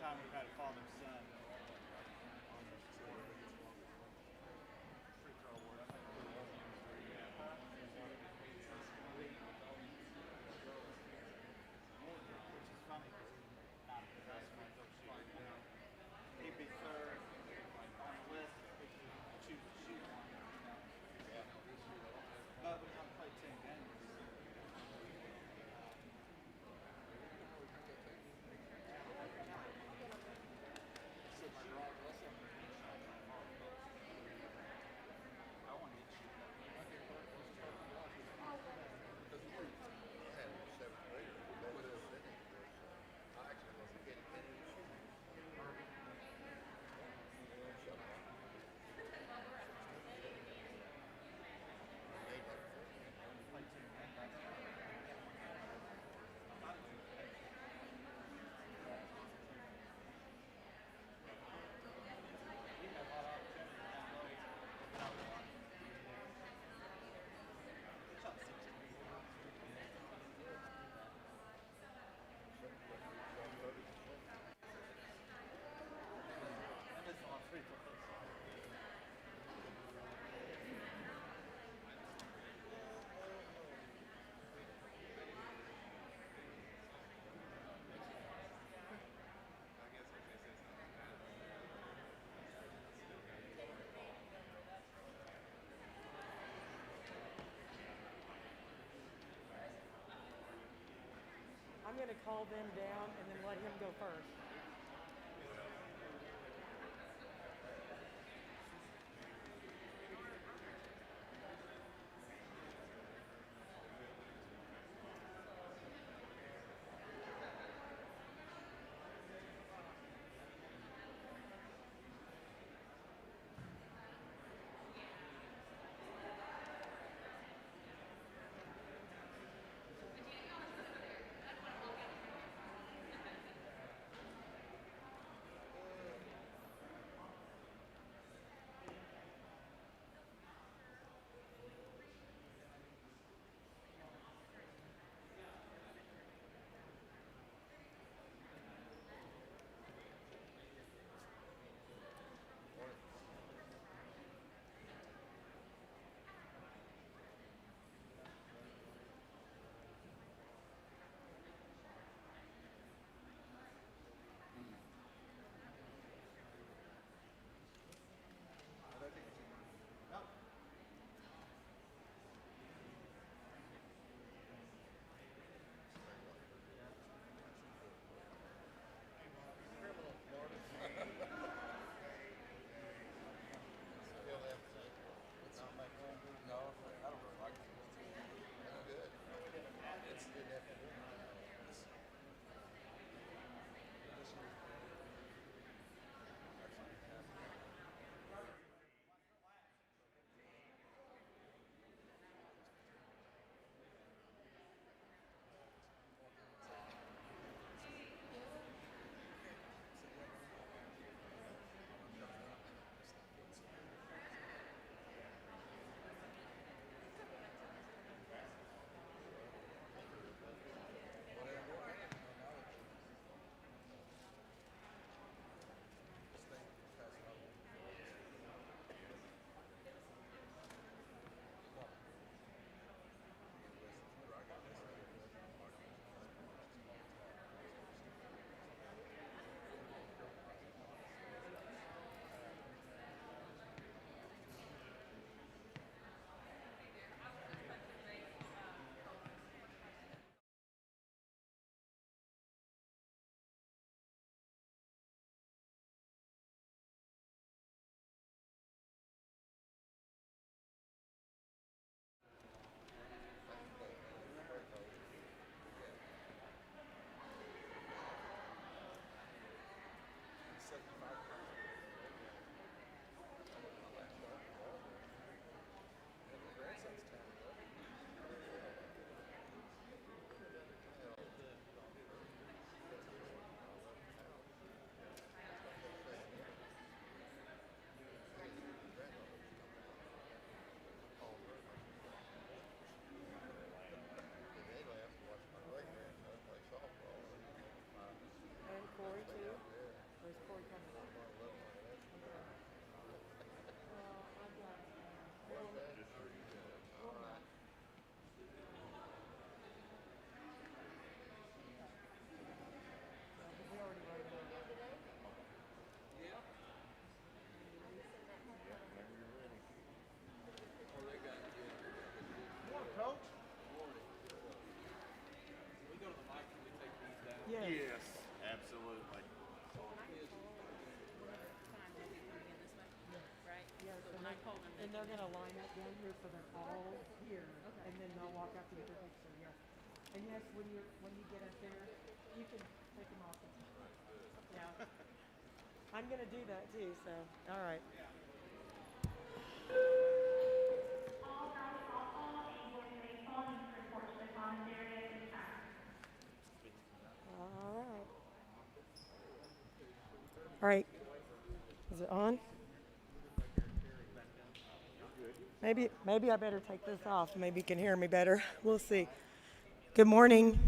time we've had a father-son on this tour. Free throw award. I think we love you. Which is funny because he's not the best one. He'd be third on the list if we could choose to shoot one. But we haven't played 10 games. I want to get you that. I actually wasn't getting any I'm going to call them down and then let him go first. And they're gonna line up down here so they're all here, and then they'll walk up to get their picture, yes. And yes, when you get up there, you can take them off. Yeah. I'm gonna do that too, so, all right. All right. All right. Is it on? Maybe I better take this off. Maybe you can hear me better. We'll see. Good morning.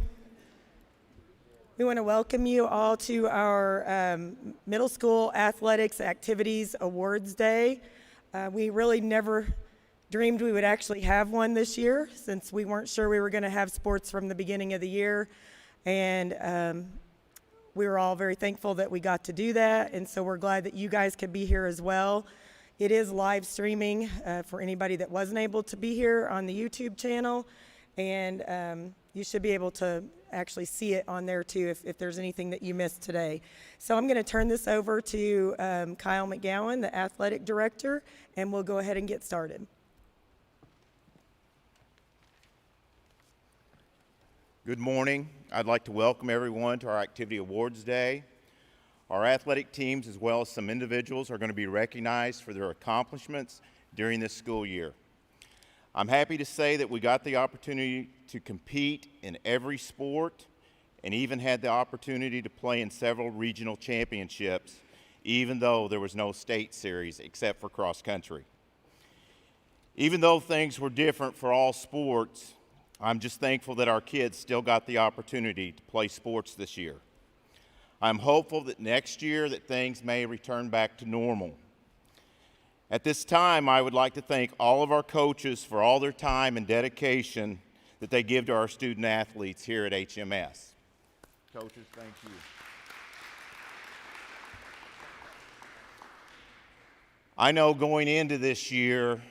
We want to welcome you all to our Middle School Athletics Activities Awards Day. We really never dreamed we would actually have one this year, since we weren't sure we were going to have sports from the beginning of the year. And we were all very thankful that we got to do that, and so we're glad that you guys could be here as well. It is live streaming for anybody that wasn't able to be here on the YouTube channel, and you should be able to actually see it on there too if there's anything that you missed today. So I'm going to turn this over to Kyle McGowan, the athletic director, and we'll go ahead and get started. Good morning. I'd like to welcome everyone to our Activity Awards Day. Our athletic teams, as well as some individuals, are going to be recognized for their accomplishments during this school year. I'm happy to say that we got the opportunity to compete in every sport and even had the opportunity to play in several regional championships, even though there was no state series except for cross country. Even though things were different for all sports, I'm just thankful that our kids still got the opportunity to play sports this year. I'm hopeful that next year that things may return back to normal. At this time, I would like to thank all of our coaches for all their time and dedication that they give to our student athletes here at HMS. Coaches, thank you. I know going into this year,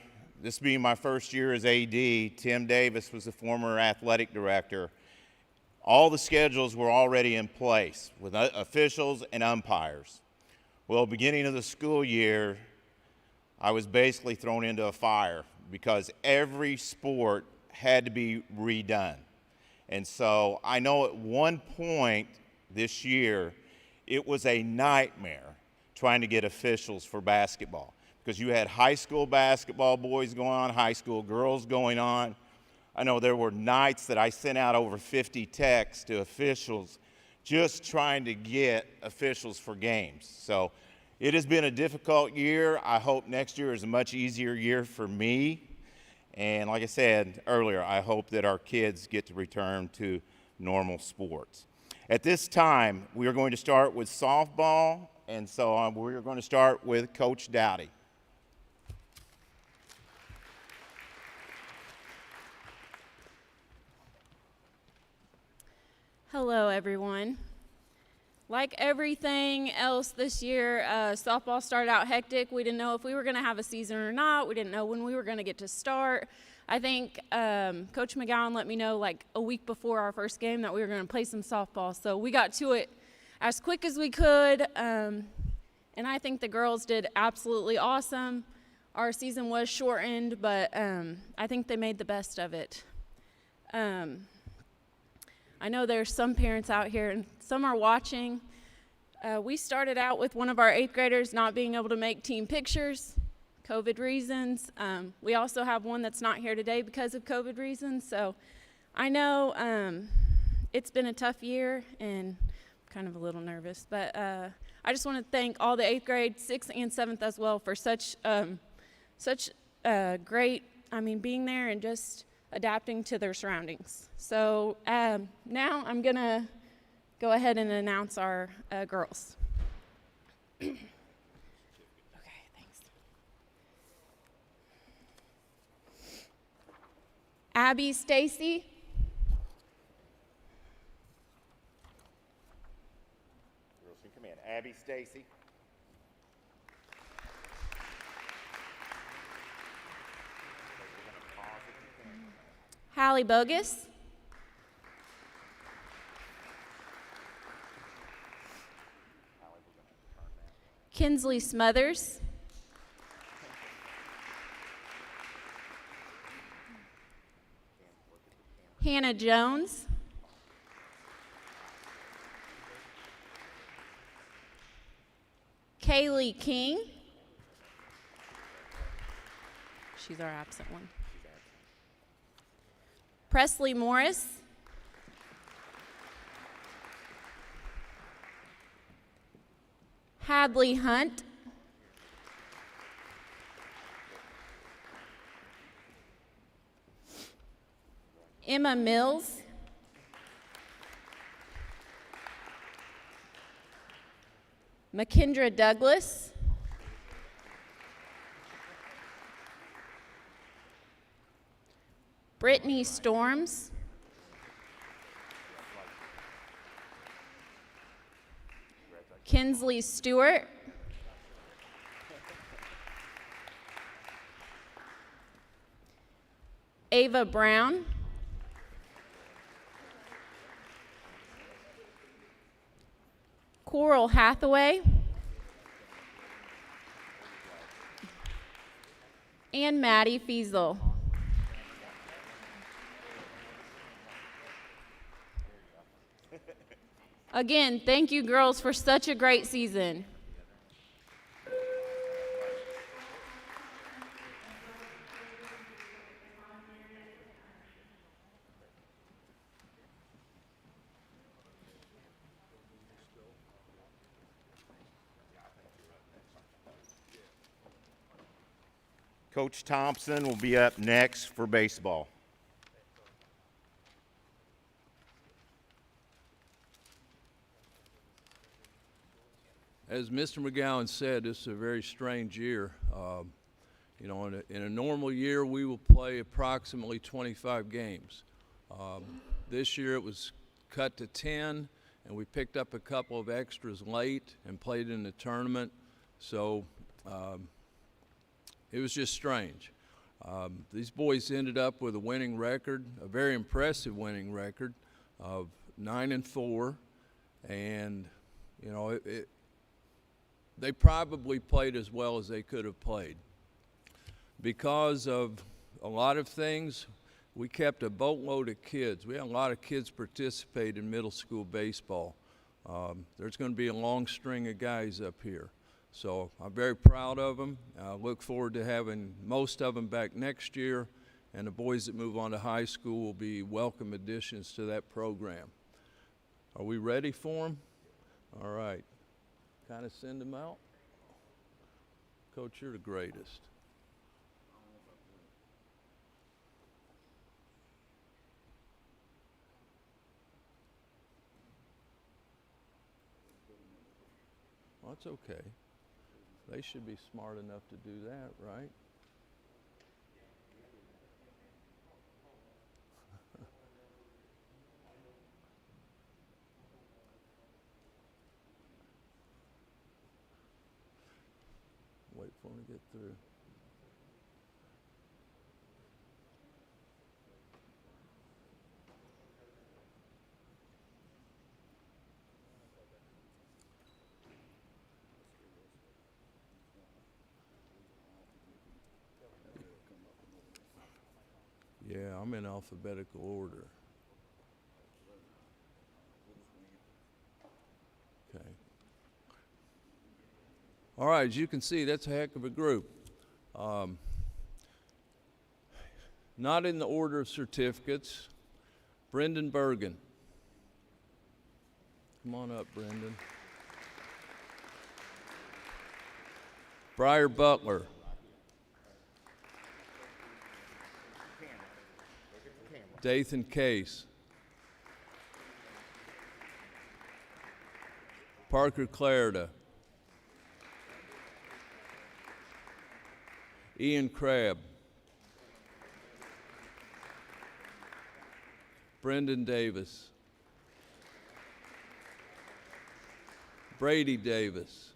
this being my first year as AD, Tim Davis was the former athletic director. All the schedules were already in place with officials and umpires. Well, beginning of the school year, I was basically thrown into a fire because every sport had to be redone. And so I know at one point this year, it was a nightmare trying to get officials for basketball because you had high school basketball boys going on, high school girls going on. I know there were nights that I sent out over 50 texts to officials just trying to get officials for games. So it has been a difficult year. I hope next year is a much easier year for me. And like I said earlier, I hope that our kids get to return to normal sports. At this time, we are going to start with softball, and so we're going to start with Coach Dowdy. Hello, everyone. Like everything else this year, softball started out hectic. We didn't know if we were going to have a season or not. We didn't know when we were going to get to start. I think Coach McGowan let me know like a week before our first game that we were going to play some softball. So we got to it as quick as we could, and I think the girls did absolutely awesome. Our season was shortened, but I think they made the best of it. I know there's some parents out here, and some are watching. We started out with one of our 8th graders not being able to make team pictures, COVID reasons. We also have one that's not here today because of COVID reasons. So I know it's been a tough year, and I'm kind of a little nervous. But I just want to thank all the 8th grade, 6th and 7th as well for such great, being there and just adapting to their surroundings. So now I'm going to go ahead and announce our girls. Okay, thanks. Abby Stacy. Girls can come in. Abby Stacy. Hallie Bogus. Kinsley Smothers. Hannah Jones. Kaylee King. She's our absent one. Presley Morris. Hadley Hunt. Emma Mills. McKendra Douglas. Brittany Storms. Kinsley Stewart. Ava Brown. Coral Hathaway. And Maddie Fiesel. Again, thank you, girls, for such a great season. Coach Thompson will be up next for baseball. As Mr. McGowan said, this is a very strange year. You know, in a normal year, we will play approximately 25 games. This year it was cut to 10, and we picked up a couple of extras late and played in the tournament. So it was just strange. These boys ended up with a winning record, a very impressive winning record of 9-4, and you know they probably played as well as they could have played. Because of a lot of things, we kept a boatload of kids. We had a lot of kids participate in middle school baseball. There's going to be a long string of guys up here. So I'm very proud of them. I look forward to having most of them back next year, and the boys that move on to high school will be welcome additions to that program. Are we ready for them? All right. Kind of send them out. Coach, you're the greatest. Well, that's okay. They should be smart enough to do that, right? Wait for them to get through. Yeah, I'm in alphabetical order. Okay. All right, as you can see, that's a heck of a group. Not in the order of certificates. Brendan Bergen. Come on up, Brendan. Briar Butler. Dathan Case. Parker Clarida. Ian Crabb. Brendan Davis. Brady Davis.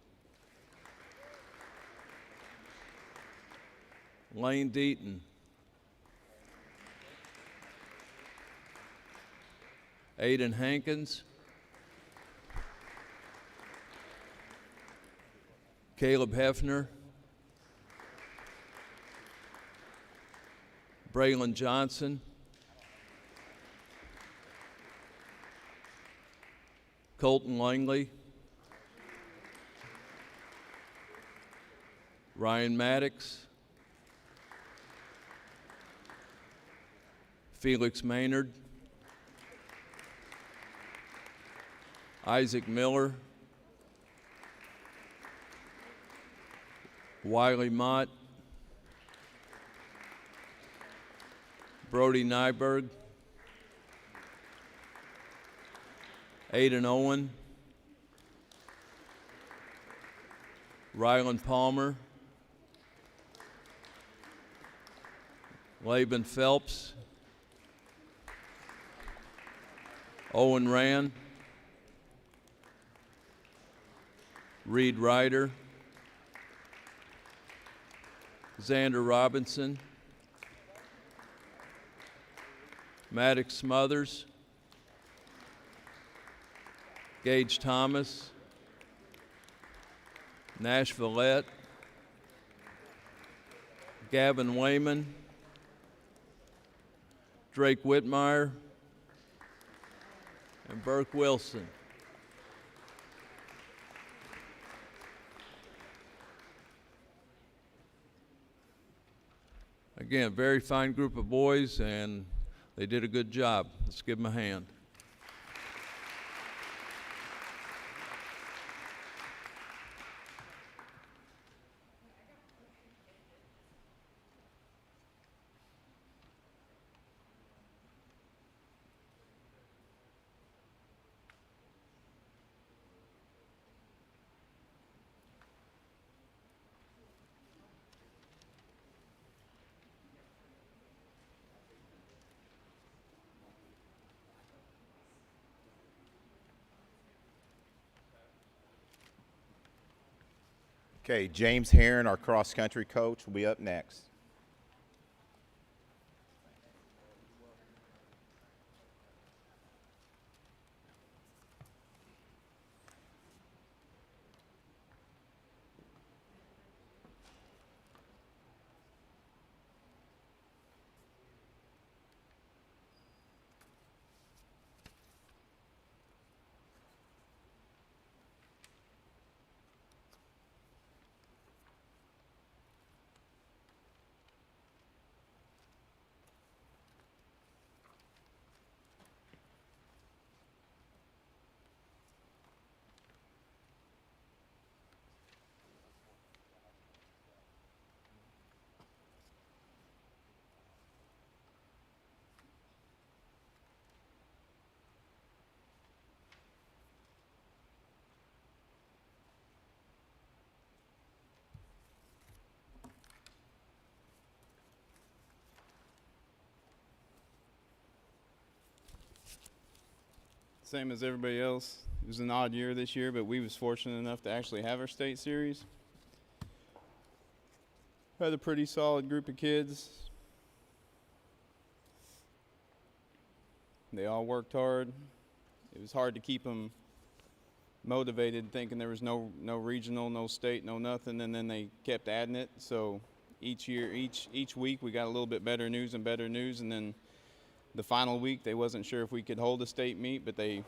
Lane Deaton. Aiden Hankins. Caleb Hefner. Braylon Johnson. Colton Langley, Ryan Maddox, Felix Maynard, Isaac Miller, Wiley Mott, Brody Nyberg, Aiden Owen, Ryland Palmer, Laban Phelps, Owen Rand, Reed Ryder, Xander Robinson, Maddox Smothers, Gage Thomas, Nash Villette, Gavin Wayman, Drake Whitmire, and Burke Wilson. Again, very fine group of boys, and they did a good job. Let's give them a hand. Okay, James Heron, our cross-country coach, will be up next. Same as everybody else. It was an odd year this year, but we was fortunate enough to actually have our state series. Had a pretty solid group of kids. They all worked hard. It was hard to keep them motivated, thinking there was no regional, no state, no nothing, and then they kept adding it. So each year, each week, we got a little bit better news, and then the final week, they wasn't sure if we could hold a state meet, but they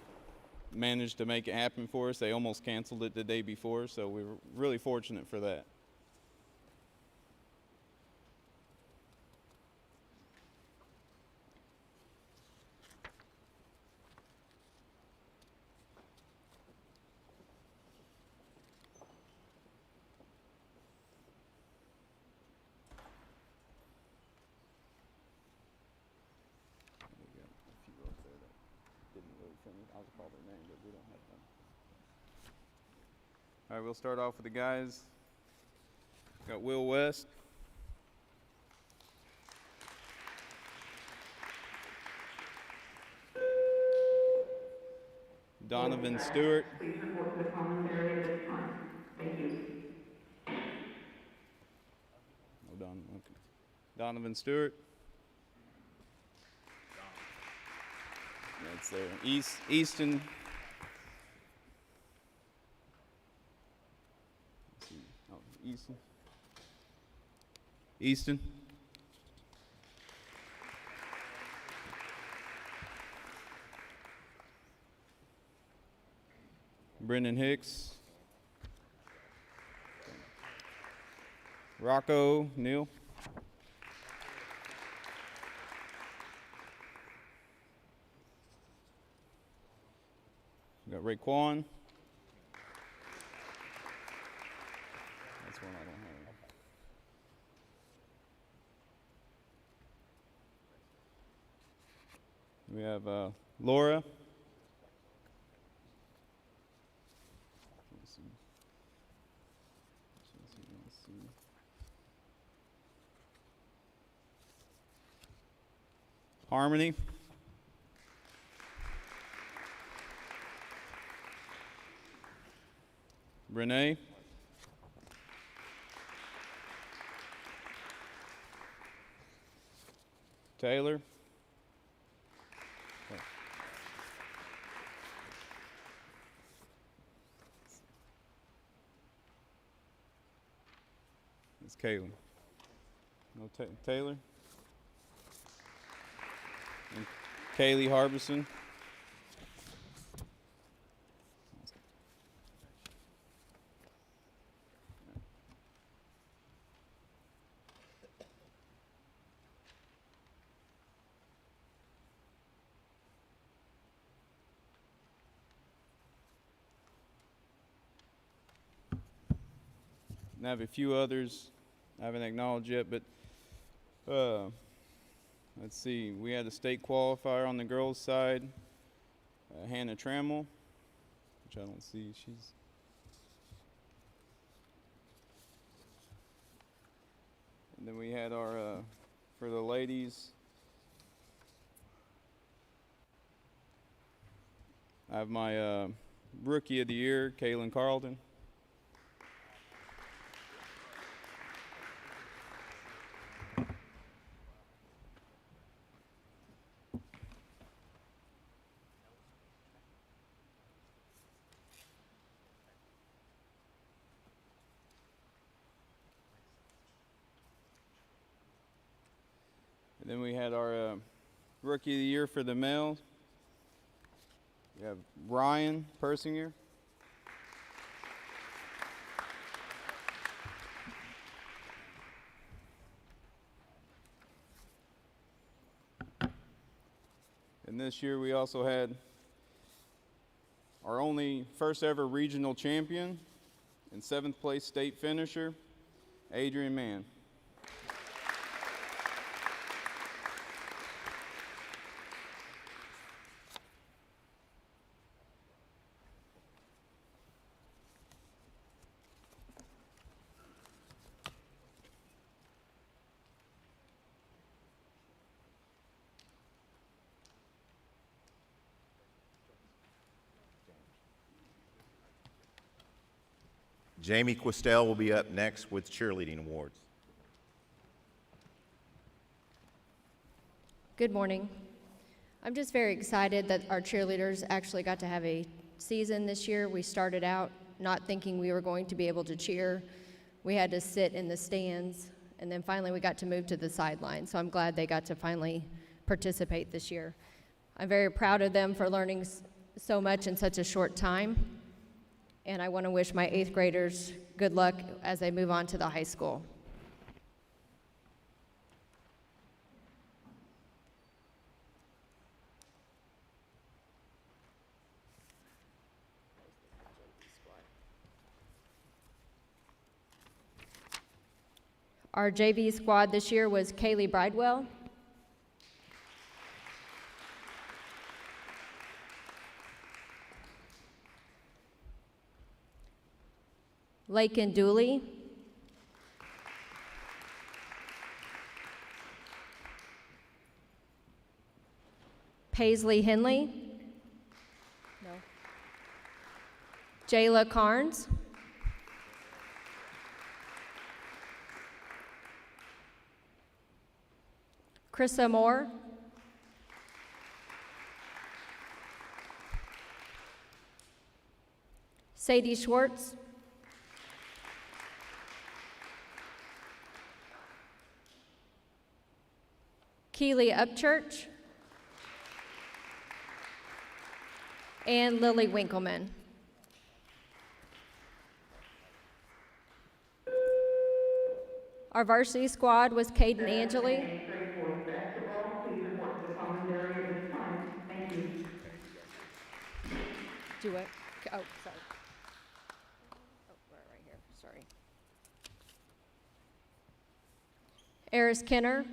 managed to make it happen for us. They almost canceled it the day before, so we were really fortunate for that. All right, we'll start off with the guys. Got Will West. Donovan Stewart. Please report to the commissary at this time. Thank you. Hold on. Okay. Donovan Stewart. That's there. Easton. Easton. Brendan Hicks. Rocco Neal. We got Raekwon. That's one I don't have. We have Laura. Let's see. Harmony. Renee. Taylor. It's Caitlin. No Taylor. And Kaylee Harbison. And I have a few others I haven't acknowledged yet, but let's see. We had a state qualifier on the girls' side, Hannah Trammell, which I don't see. And then we had our, for the ladies, I have my Rookie of the Year, Kaylin Carlton. And then we had our Rookie of the Year for the male. We have Ryan Persinger. And this year we also had our only first ever regional champion and 7th place state finisher, Adrian Mann. Jamie Quistel will be up next with cheerleading awards. Good morning. I'm just very excited that our cheerleaders actually got to have a season this year. We started out not thinking we were going to be able to cheer. We had to sit in the stands, and then finally we got to move to the sideline. So I'm glad they got to finally participate this year. I'm very proud of them for learning so much in such a short time. And I want to wish my 8th graders good luck as they move on to the high school. Our JV squad this year was Kaylee Bridewell, Lakin Dooley, Paisley Henley, Jayla Carnes, Krissa Moore, Sadie Schwartz, Keely Upchurch, and Lily Winkleman. Our varsity squad was Caden Angeli. Eighth grade boys basketball, please report to the commons area at this time. Thank you. Do it. Oh, sorry. Oh, right here. Sorry. Eris Kenner.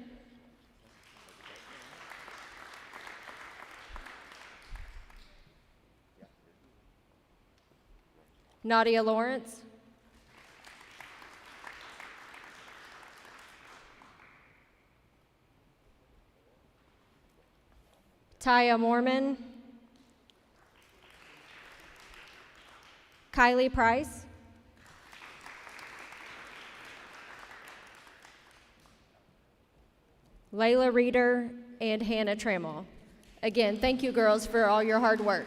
Nadia Lawrence. Taya Mormon. Kylie Price. Layla Reeder and Hannah Trammell. Again, thank you girls for all your hard work.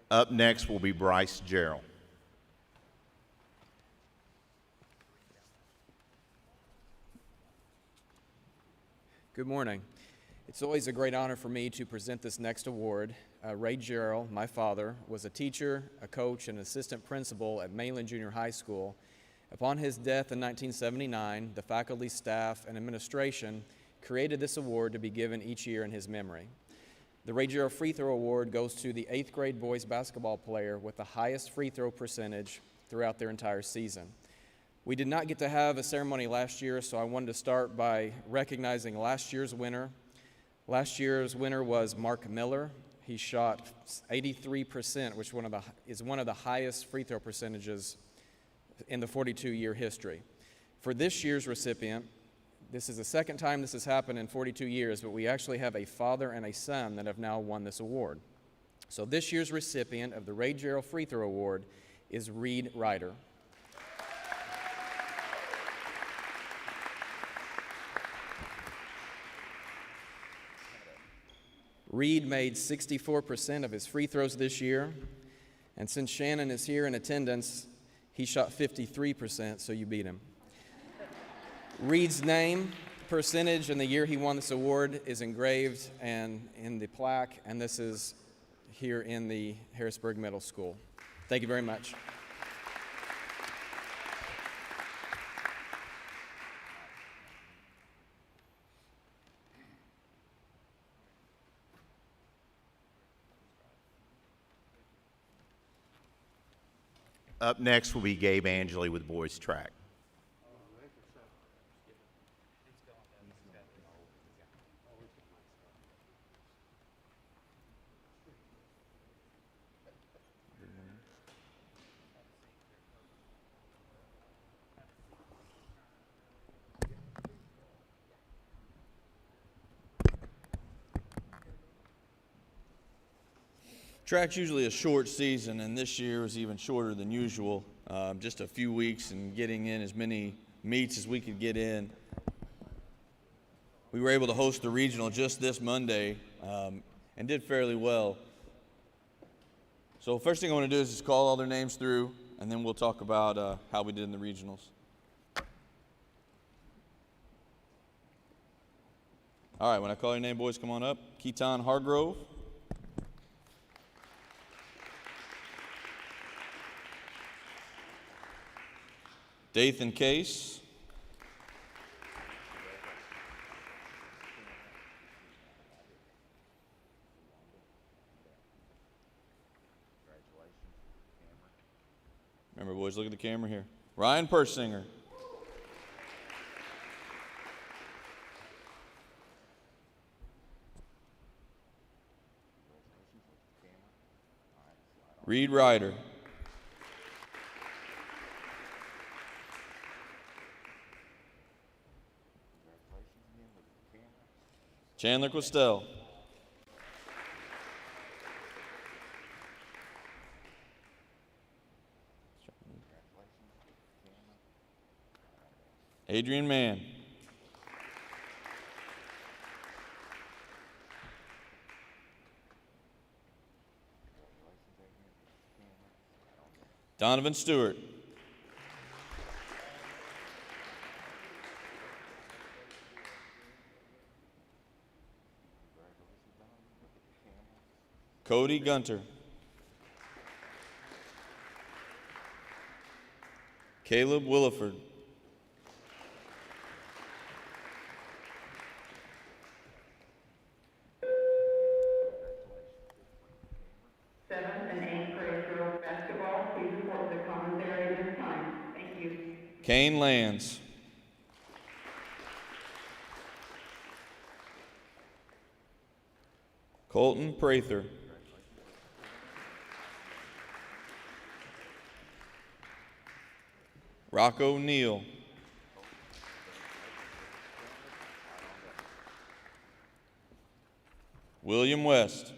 Up next will be Bryce Gerald. Good morning. It's always a great honor for me to present this next award. Ray Gerald, my father, was a teacher, a coach, and assistant principal at Mainland Junior High School. Upon his death in 1979, the faculty, staff, and administration created this award to be given each year in his memory. The Ray Gerald Free Throw Award goes to the 8th grade boys basketball player with the highest free throw percentage throughout their entire season. We did not get to have a ceremony last year, so I wanted to start by recognizing last year's winner. Last year's winner was Mark Miller. He shot 83%, which is one of the highest free throw percentages in the 42-year history. For this year's recipient, this is the second time this has happened in 42 years, but we actually have a father and a son that have now won this award. So this year's recipient of the Ray Gerald Free Throw Award is Reed Ryder. Reed made 64% of his free throws this year, and since Shannon is here in attendance, he shot 53%, so you beat him. Reed's name, percentage, and the year he won this award is engraved and in the plaque, and this is here in the Harrisburg Middle School. Thank you very much. Up next will be Gabe Angeli with boys track. Track's usually a short season, and this year is even shorter than usual. Just a few weeks and getting in as many meets as we could get in. We were able to host the regional just this Monday and did fairly well. So first thing I want to do is just call all their names through, and then we'll talk about how we did in the regionals. All right, when I call your name, boys, come on up. Keaton Hargrove. Dathan Case. Remember, boys, look at the camera here. Ryan Persinger. Reed Ryder. Chandler Questel. Adrian Mann. Donovan Stewart. Cody Gunter. Caleb Williford. Seventh and eighth grade girls basketball, please report to the commons area at this time. Thank you. Kane Lands. Colton Prather. Rocco Neal. William West.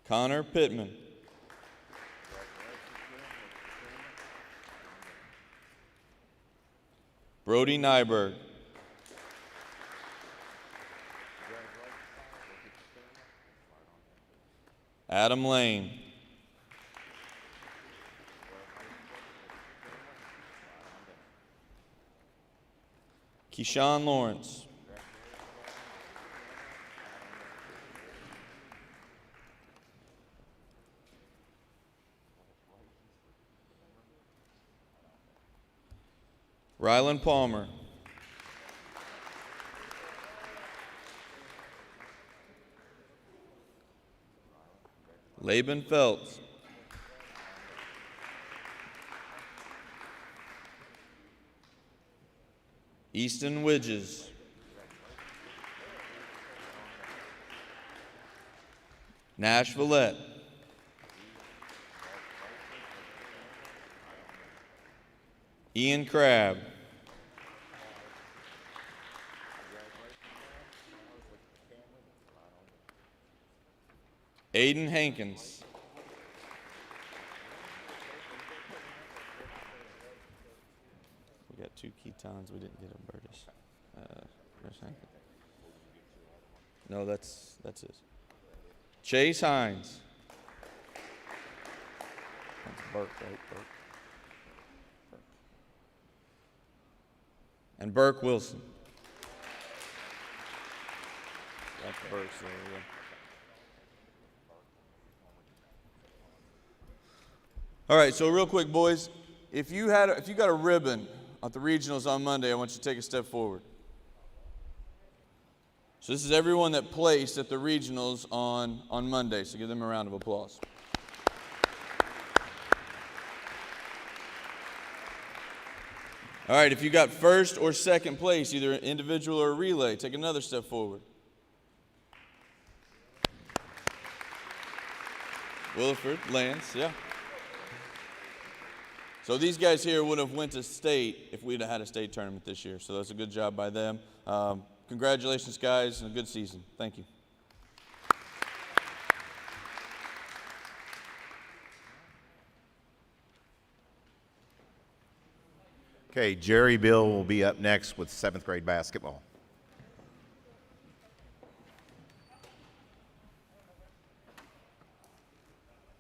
Connor Pittman. Brody Nyberg. Adam Lane. Keyshawn Lawrence. Rylan Palmer. Laban Phelps. Easton Widges. Nash Villette. Ian Crabb. Aiden Hankins. We got 2 Ketons. We didn't get a Burtis. Where's Hankins? No, that's his. Chase Hines. That's Burke, right? Burke. And Burke Wilson. That's Burke's there, yeah. All right, so real quick, boys, if you got a ribbon at the regionals on Monday, I want you to take a step forward. So this is everyone that placed at the regionals on Monday, so give them a round of applause. All right, if you got first or second place, either individual or relay, take another step forward. Williford, Lance, yeah. So these guys here would have went to state if we'd have had a state tournament this year. So that's a good job by them. Congratulations, guys, and a good season. Thank you. Okay, Jerry Bill will be up next with 7th grade basketball.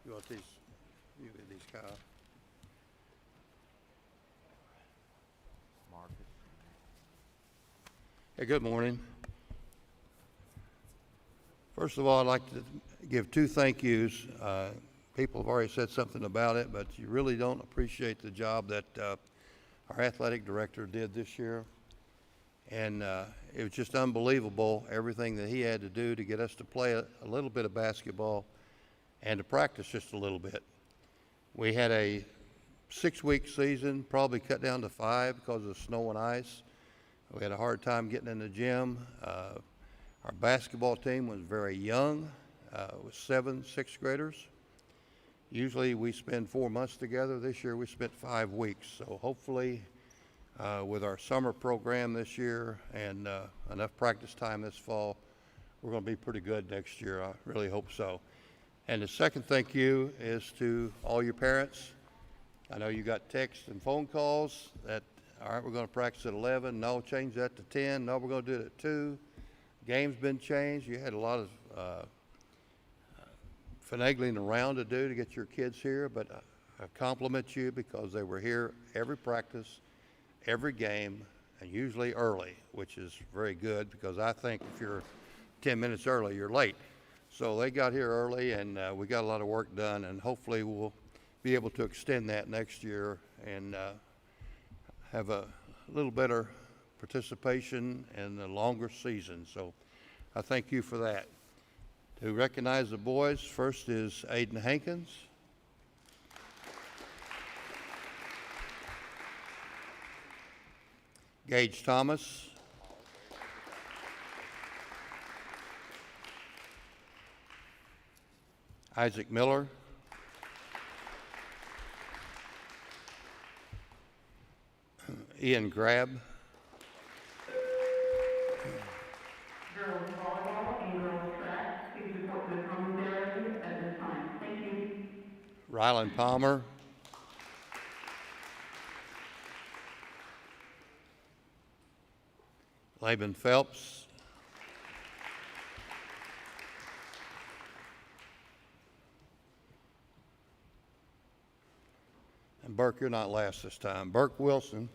You want these? You get these, Kyle. Hey, good morning. First of all, I'd like to give 2 thank yous. People have already said something about it, but you really don't appreciate the job that our athletic director did this year. And it was just unbelievable, everything that he had to do to get us to play a little bit of basketball and to practice just a little bit. We had a 6-week season, probably cut down to 5 because of snow and ice. We had a hard time getting in the gym. Our basketball team was very young, with 7 6th graders. Usually we spend 4 months together. This year we spent 5 weeks. So hopefully with our summer program this year and enough practice time this fall, we're going to be pretty good next year. I really hope so. And the second thank you is to all your parents. I know you got texts and phone calls that, all right, we're going to practice at 11. No, change that to 10. No, we're going to do it at 2. Game's been changed. You had a lot of finagling around to do to get your kids here, but I compliment you because they were here every practice, every game, and usually early, which is very good because I think if you're 10 minutes early, you're late. So they got here early, and we got a lot of work done, and hopefully we'll be able to extend that next year and have a little better participation and a longer season. So I thank you for that. To recognize the boys, first is Aiden Hankins. Gage Thomas. Isaac Miller. Ian Grab. Girls volleyball and girls track, please report to the commons area at this time. Thank you. Rylan Palmer. Laban Phelps. And Burke, you're not last this time. Burke Wilson.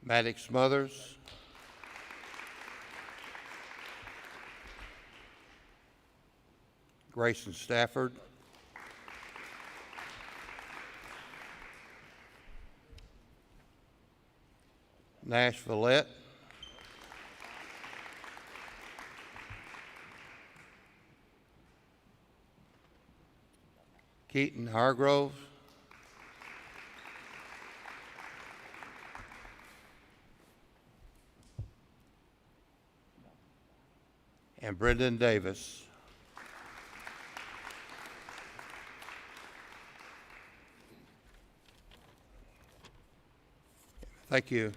Maddox Smothers. Grayson Stafford. Nash Villette. Keaton Hargrove. And Brendan Davis. Thank you.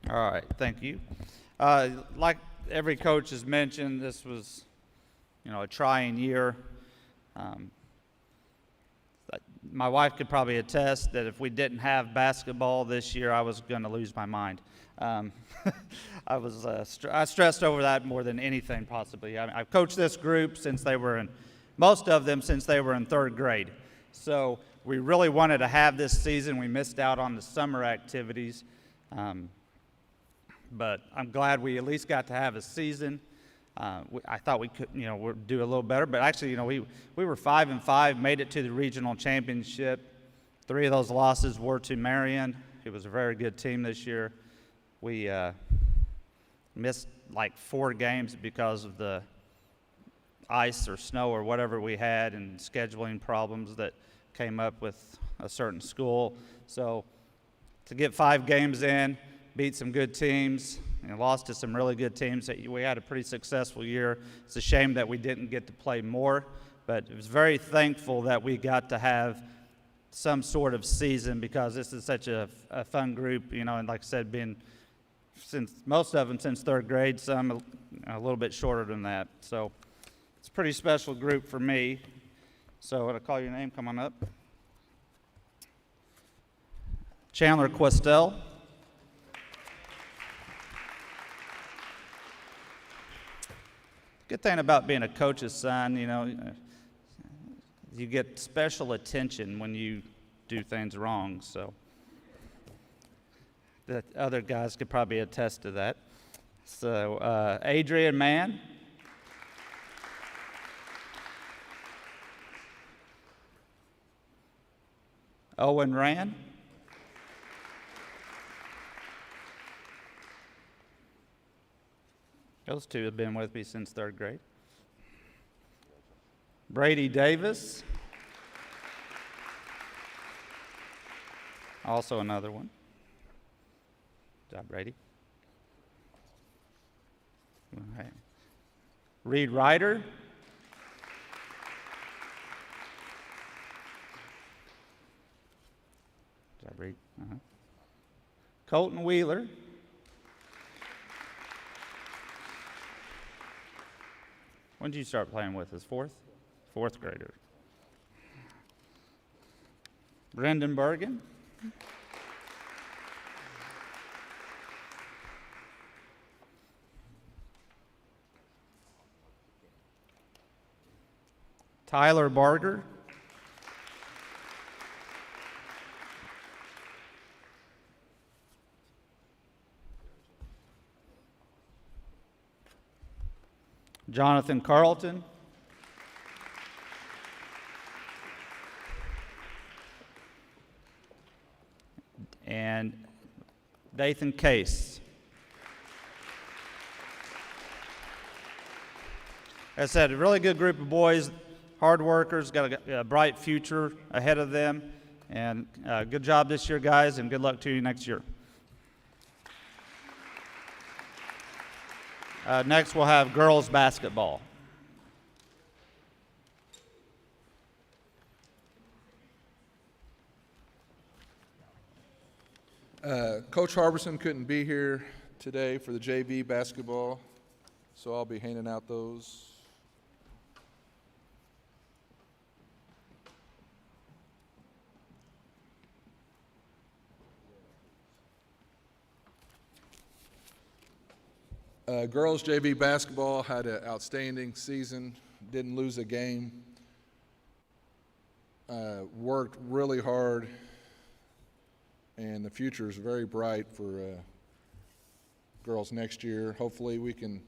All right, thank you. Like every coach has mentioned, this was, a trying year. My wife could probably attest that if we didn't have basketball this year, I was going to lose my mind. I stressed over that more than anything possibly. I've coached this group since most of them since they were in third grade. So we really wanted to have this season. We missed out on the summer activities. But I'm glad we at least got to have a season. I thought we could, we'd do a little better. But actually, we were 5-5, made it to the regional championship. 3 of those losses were to Marion. It was a very good team this year. We missed like 4 games because of the ice or snow or whatever we had and scheduling problems that came up with a certain school. So to get 5 games in, beat some good teams, and lost to some really good teams. We had a pretty successful year. It's a shame that we didn't get to play more, but it was very thankful that we got to have some sort of season because this is such a fun group, and like I said, since most of them since third grade, some a little bit shorter than that. So it's a pretty special group for me. So I'll call your name, come on up. Chandler Questel. Good thing about being a coach's son, you get special attention when you do things wrong. So the other guys could probably attest to that. So Adrian Mann. Owen Rand. Those 2 have been with me since third grade. Brady Davis. Also another one. Good job, Brady. Okay. Reed Ryder. Good job, Reed. Colton Wheeler. When did you start playing with us? Fourth grader. Brendan Bergen. Tyler Barger. Jonathan Carlton. And Dathan Case. As I said, a really good group of boys, hard workers, got a bright future ahead of them. And good job this year, guys, and good luck to you next year. Next, we'll have girls basketball. Coach Harbison couldn't be here today for the JV basketball, so I'll be handing out those. Girls JV basketball had an outstanding season, didn't lose a game, worked really hard, and the future is very bright for girls next year. Hopefully we can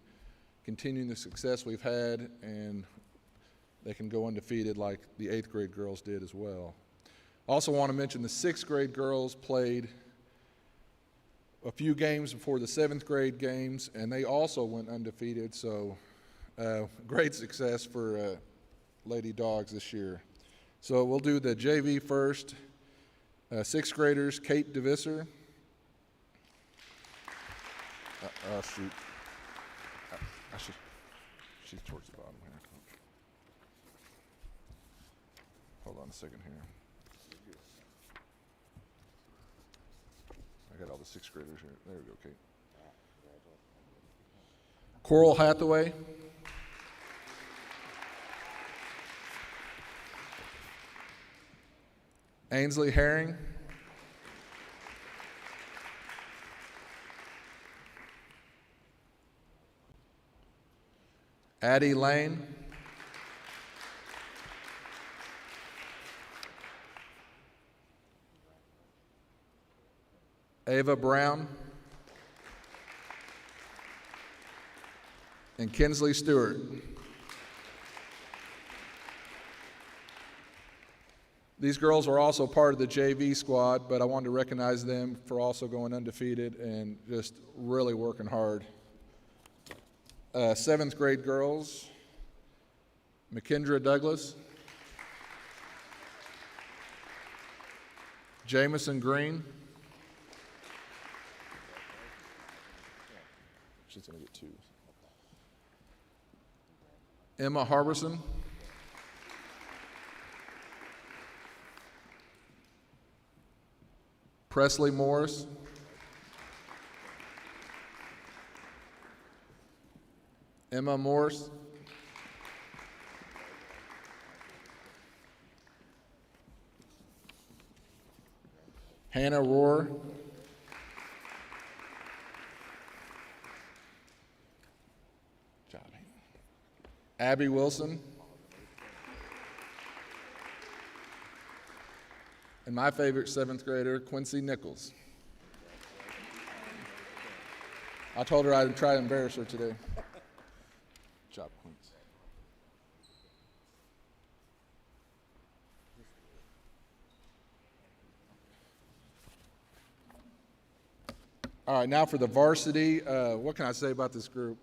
continue the success we've had and they can go undefeated like the 8th grade girls did as well. Also want to mention the 6th grade girls played a few games before the 7th grade games, and they also went undefeated, so great success for Lady Dogs this year. So we'll do the JV first. 6th graders, Kate DeVisser. Oh, shoot. She's towards the bottom here. Hold on a second here. I got all the 6th graders here. There we go, Kate. Coral Hathaway. Ainsley Herring. Addie Lane. Ava Brown. And Kinsley Stewart. These girls are also part of the JV squad, but I wanted to recognize them for also going undefeated and just really working hard. 7th grade girls, McKendra Douglas, Jamison Green. She's going to get 2. Emma Harbison. Presley Morris. Emma Morse. Hannah Rohr. Abby Wilson. And my favorite 7th grader, Quincy Nichols. I told her I'd try to embarrass her today. Good job, Quincy. All right, now for the varsity. What can I say about this group?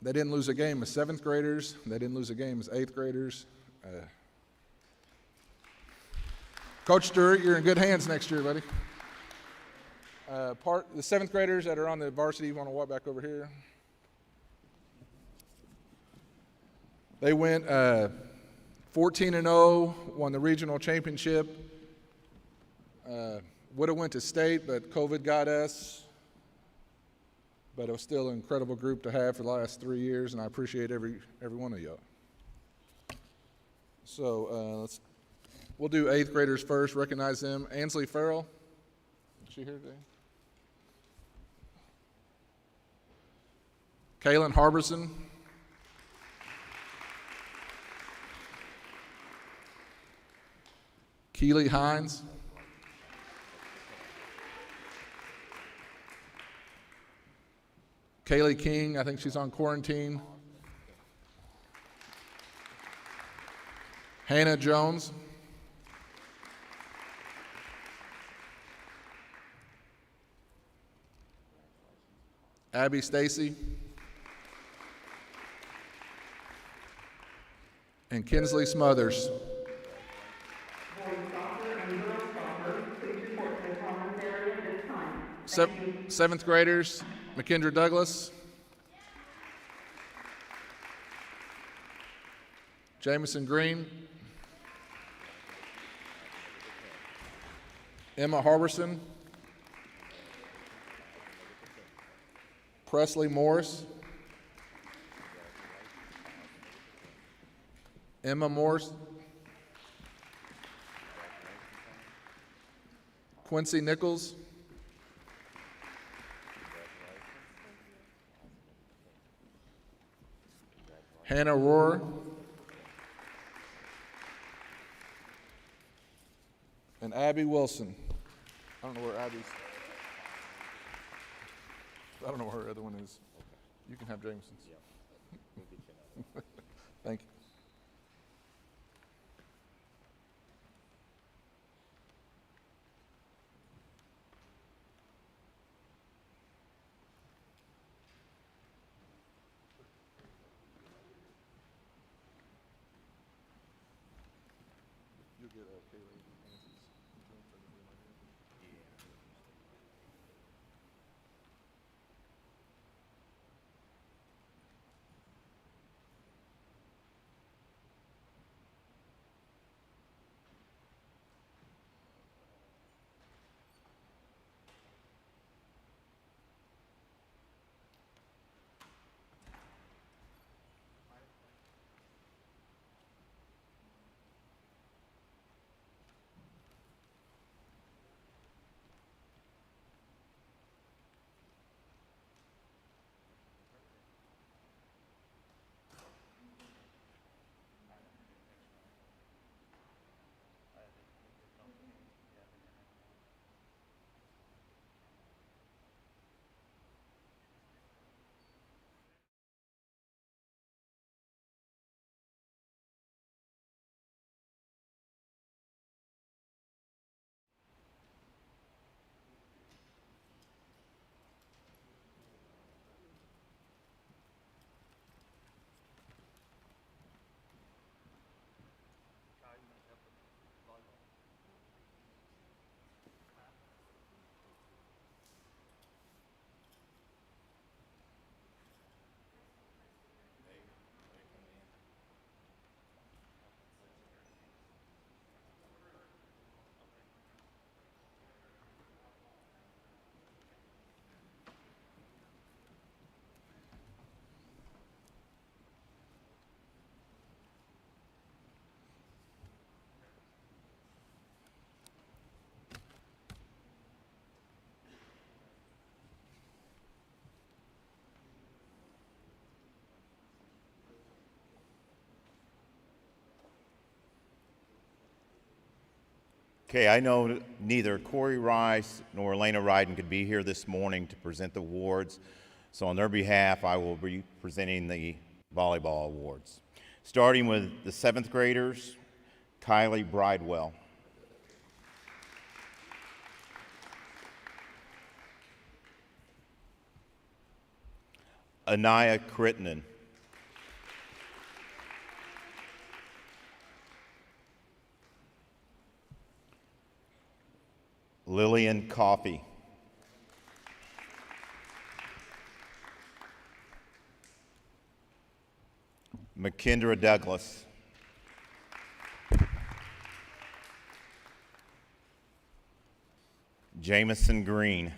They didn't lose a game as 7th graders. They didn't lose a game as 8th graders. Coach Stewart, you're in good hands next year, buddy. The 7th graders that are on the varsity, you want to walk back over here? They went 14-0, won the regional championship. Would have went to state, but COVID got us. But it was still an incredible group to have for the last 3 years, and I appreciate every one of y'all. So we'll do 8th graders first, recognize them. Ansley Farrell, is she here today? Kaylin Harbison. Keely Hines. Kaylee King, I think she's on quarantine. Hannah Jones. Abby Stacy. And Kinsley Smothers. Boys soccer and girls soccer, please report to the commons area at this time. Thank you. Seventh graders, McKendra Douglas. Jamison Green. Emma Harbison. Presley Morris. Emma Morse. Quincy Nichols. Hannah Rohr. And Abby Wilson. I don't know where Abby's. I don't know where her other one is. You can have Jameson's. Thank you. You'll get Kaylee Hanson's. Okay, I know neither Corey Rice nor Elena Ryden could be here this morning to present the awards, so on their behalf, I will be presenting the volleyball awards. Starting with the 7th graders, Kylie Bridewell. Anaya Crittenden. Lillian Coffey. McKendra Douglas. Jamison Green.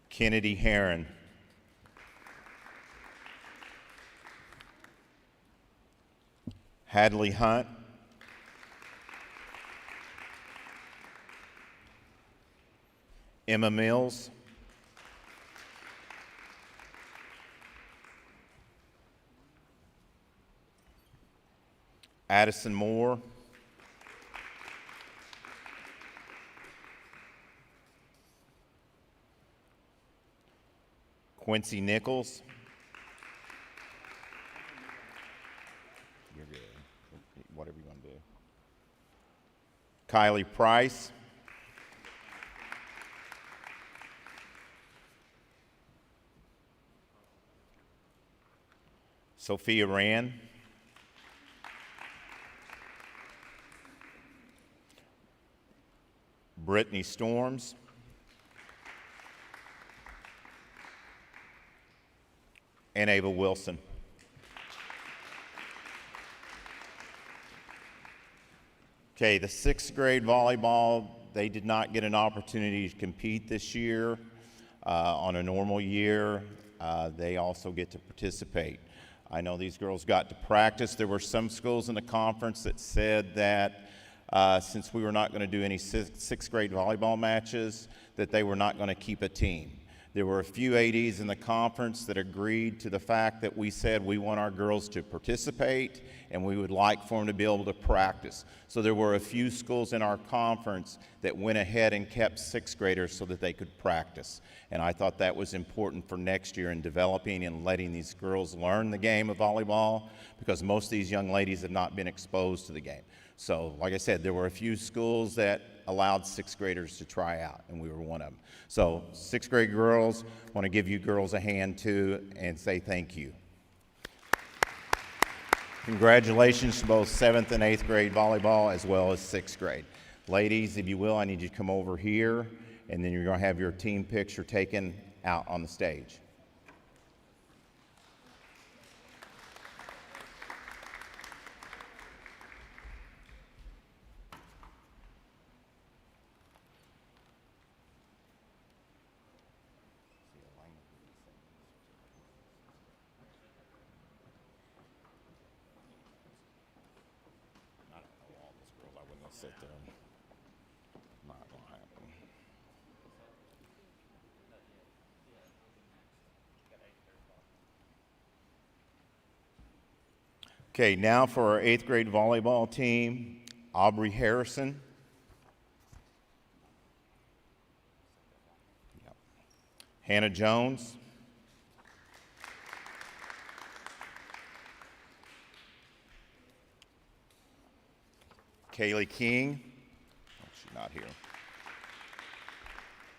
Kennedy Heron. Hadley Hunt. Emma Mills. Addison Moore, Quincy Nichols, you're good, whatever you want to do, Kylie Price, Sophia Rand, Brittany Storms, and Ava Wilson. Okay, the 6th grade volleyball, they did not get an opportunity to compete this year. On a normal year, they also get to participate. I know these girls got to practice. There were some schools in the conference that said that since we were not going to do any 6th grade volleyball matches, that they were not going to keep a team. There were a few ADs in the conference that agreed to the fact that we said we want our girls to participate and we would like for them to be able to practice. So there were a few schools in our conference that went ahead and kept 6th graders so that they could practice. And I thought that was important for next year in developing and letting these girls learn the game of volleyball, because most of these young ladies have not been exposed to the game. So like I said, there were a few schools that allowed 6th graders to try out, and we were one of them. So 6th grade girls, want to give you girls a hand too and say thank you. Congratulations to both 7th and 8th grade volleyball as well as 6th grade. Ladies, if you will, I need you to come over here, and then you're going to have your team picture taken out on the stage. Sit there. Not gonna happen. Okay, now for our 8th grade volleyball team, Aubrey Harrison. Yep. Hannah Jones. Kaylee King, oh, she's not here.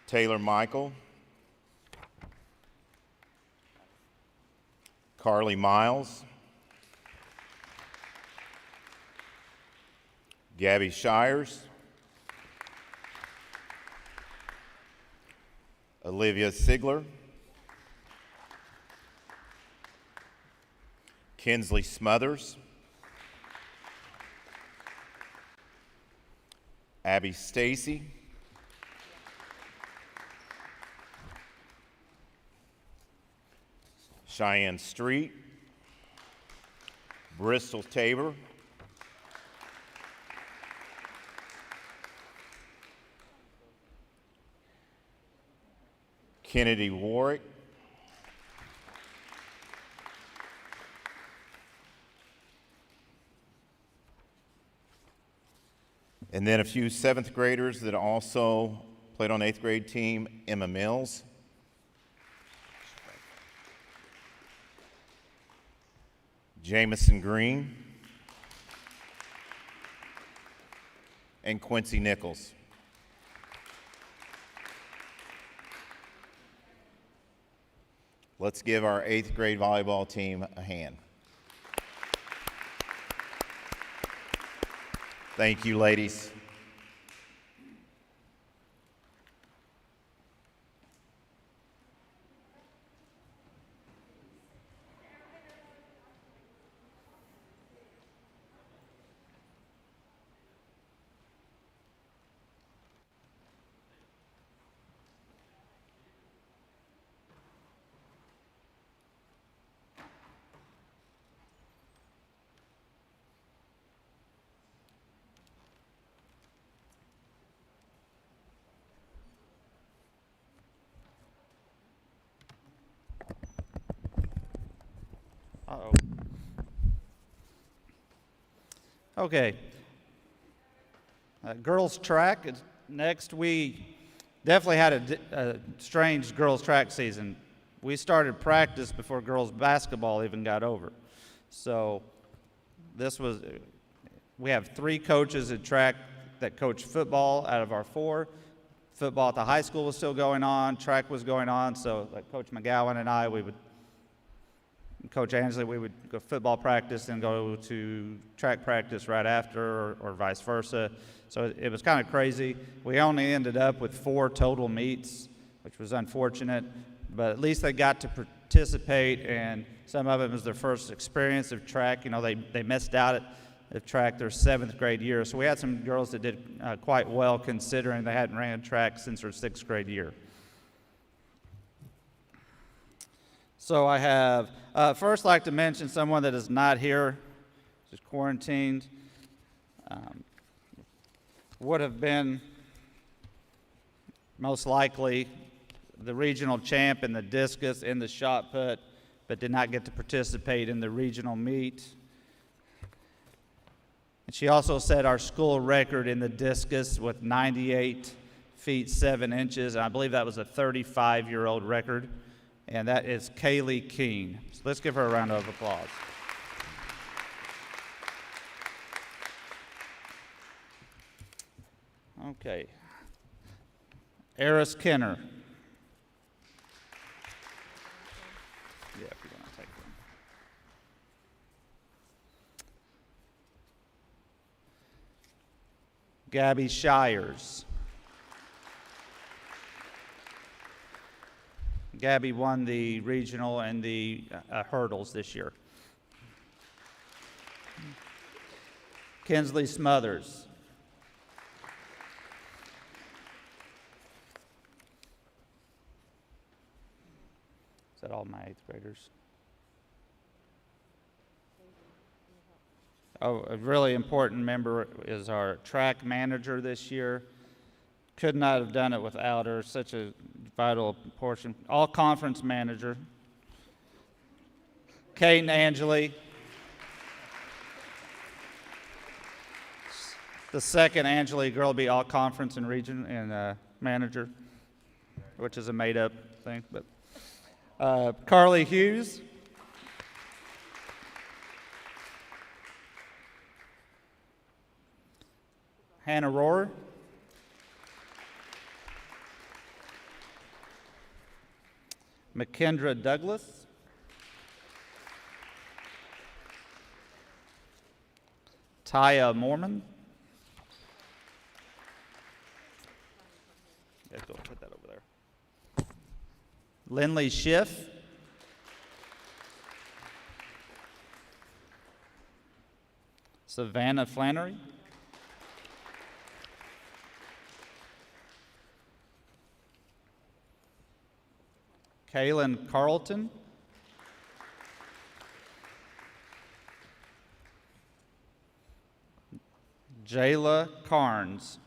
Taylor Michael. Carly Miles. Gabby Shires. Olivia Sigler. Kinsley Smothers. Abby Stacy, Cheyenne Street, Bristol Tabor, Kennedy Warwick, and then a few 7th graders that also played on 8th grade team, Emma Mills, Jamison Green, and Quincy Nichols. Let's give our 8th grade volleyball team a hand. Thank you, ladies. Okay. Girls track is next. We definitely had a strange girls track season. We started practice before girls basketball even got over. So we have 3 coaches at track that coach football out of our 4. Football at the high school was still going on, track was going on, so like Coach McGowan and I, Coach Ansley, we would go football practice and go to track practice right after, or vice versa. So it was kind of crazy. We only ended up with 4 total meets, which was unfortunate, but at least they got to participate, and some of them was their first experience of track. You know, they missed out at track their 7th grade year. So we had some girls that did quite well considering they hadn't ran track since their 6th grade year. So I have, first like to mention someone that is not here, just quarantined. Would have been most likely the regional champ in the discus, in the shot put, but did not get to participate in the regional meet. And she also set our school record in the discus with 98 feet 7 inches. And I believe that was a 35-year-old record. And that is Kaylee Keene. So let's give her a round of applause. Okay. Eris Kenner. Yeah, if you want to take them. Gabby Shires. Gabby won the regional and the hurdles this year. Kinsley Smothers. Is that all my 8th graders? Oh, a really important member is our track manager this year. Could not have done it without her. Such a vital portion. All conference manager. Kate and Angeli. The second Angeli girl will be all conference and region and manager, which is a made up thing. But Carly Hughes. Hannah Rohr. McKendra Douglas. Taya Mormon. Let's go put that over there. Lindley Schiff. Savannah Flannery. Kaylin Carlton. Jayla Carnes.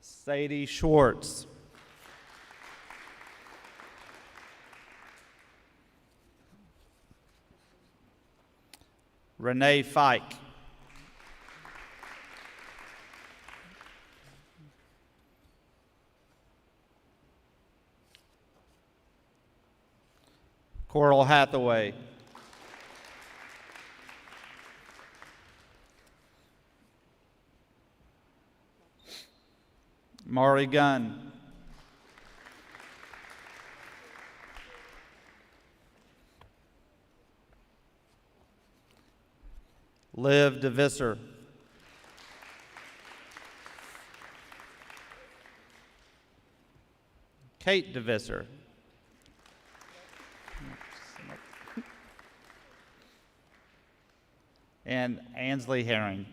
Sadie Schwartz. Renee Fike. Coral Hathaway. Mari Gunn. Liv DeVisser. Kate DeVisser. And Ansley Herring.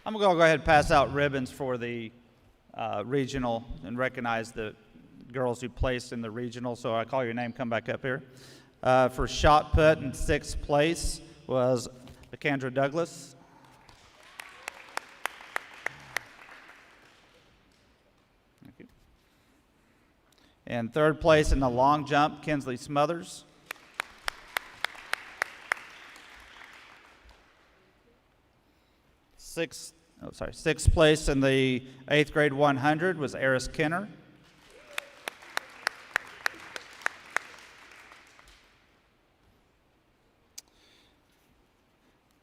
I'm going to go ahead and pass out ribbons for the regional and recognize the girls who placed in the regional. So I call your name, come back up here. For shot put in 6th place was McKendra Douglas. Thank you. And third place in the long jump, Kinsley Smothers. Sixth place in the 8th grade 100 was Eris Kenner.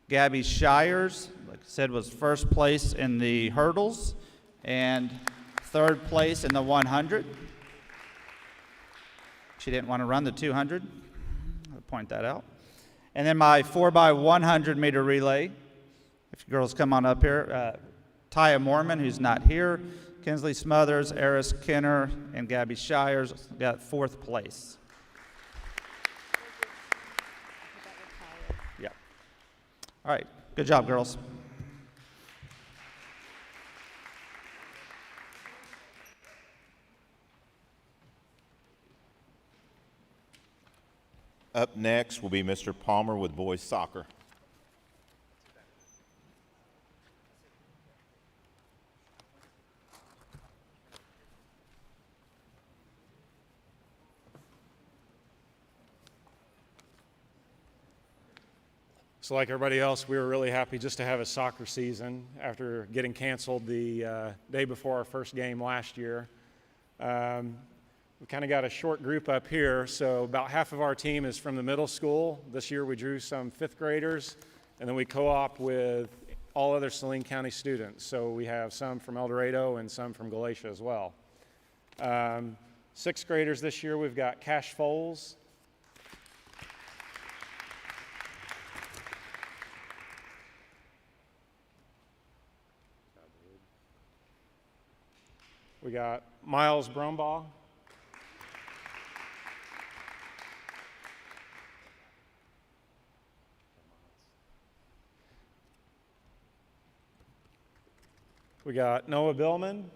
Gabby Shires, like I said, was first place in the hurdles and third place in the 100. She didn't want to run the 200. I'll point that out. And then my 4x100 meter relay, if you girls come on up here, Taya Mormon, who's not here, Kinsley Smothers, Eris Kenner, and Gabby Shires got fourth place. Yeah. All right. Good job, girls. Up next will be Mr. Palmer with boys soccer. So like everybody else, we were really happy just to have a soccer season after getting canceled the day before our first game last year. We kind of got a short group up here, so about half of our team is from the middle school. This year we drew some 5th graders, and then we co-op with all other Saline County students. So we have some from El Dorado and some from Galatia as well. 6th graders this year, we've got Cash Foles, we got Miles Brumbaugh, we got Noah Billman,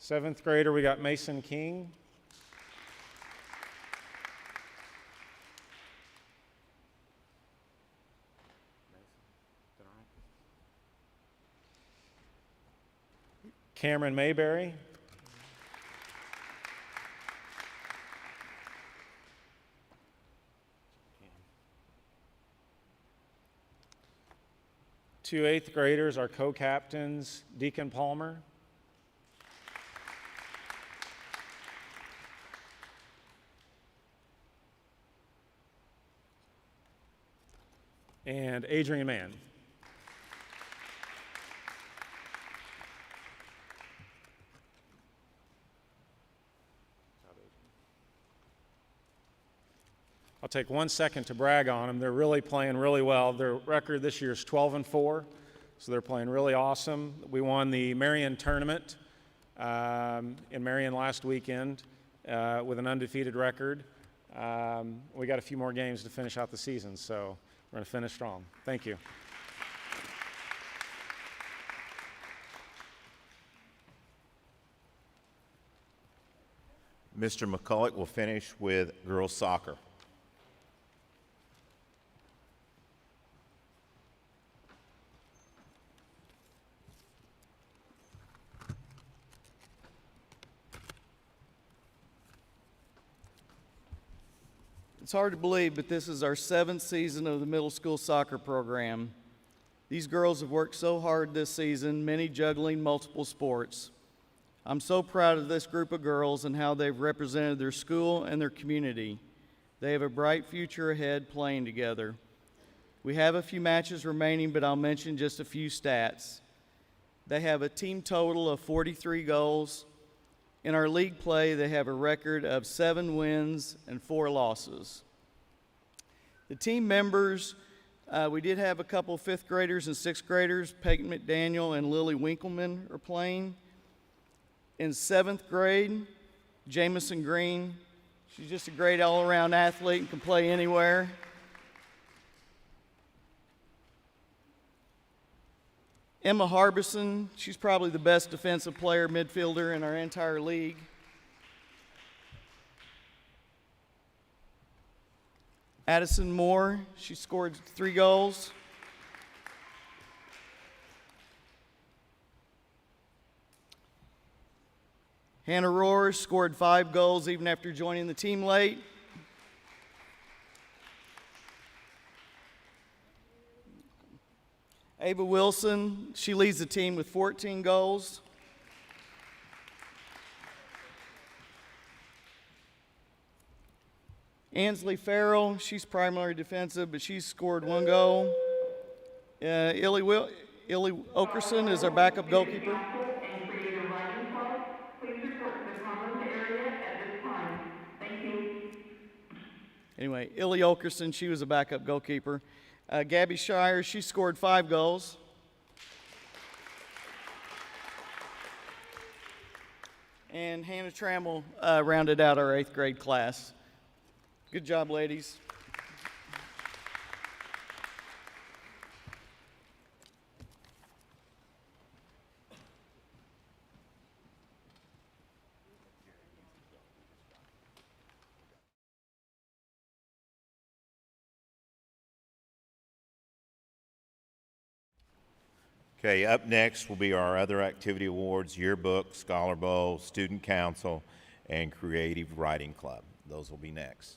seventh grader, we got Mason King, Cameron Mayberry, two 8th graders, our co-captains, Deacon Palmer, and Adrian Mann. I'll take 1 second to brag on them. They're really playing really well. Their record this year is 12-4, so they're playing really awesome. We won the Marion tournament in Marion last weekend with an undefeated record. We got a few more games to finish out the season, so we're going to finish strong. Thank you. Mr. McCulloch will finish with girls soccer. It's hard to believe, but this is our 7th season of the middle school soccer program. These girls have worked so hard this season, many juggling multiple sports. I'm so proud of this group of girls and how they've represented their school and their community. They have a bright future ahead playing together. We have a few matches remaining, but I'll mention just a few stats. They have a team total of 43 goals. In our league play, they have a record of 7 wins and 4 losses. The team members, we did have a couple 5th graders and 6th graders. Peyton McDaniel and Lily Winkleman are playing. In 7th grade, Jamison Green, she's just a great all-around athlete and can play anywhere. Emma Harbison, she's probably the best defensive player, midfielder in our entire league. Addison Moore, she scored 3 goals. Hannah Rohr scored 5 goals even after joining the team late. Ava Wilson, she leads the team with 14 goals. Ansley Farrell, she's primarily defensive, but she's scored 1 goal. Illy Okerson is our backup goalkeeper. And Creative Writing Club, please report to the Commons area at this time. Thank you. Anyway, Illy Okerson, she was a backup goalkeeper. Gabby Shire, she scored 5 goals. And Hannah Trammell rounded out our 8th grade class. Good job, ladies. Okay, up next will be our other activity awards: Yearbook, Scholar Bowl, Student Council, and Creative Writing Club. Those will be next.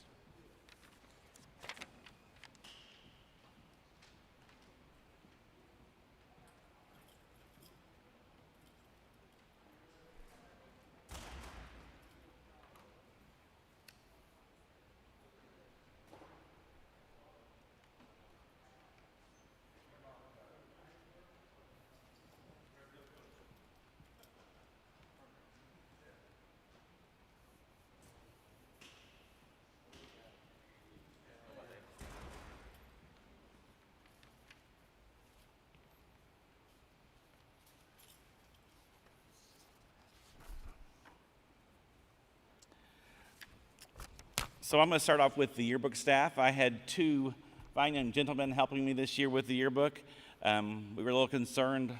So I'm going to start off with the yearbook staff. I had 2 fine young gentlemen helping me this year with the yearbook. We were a little concerned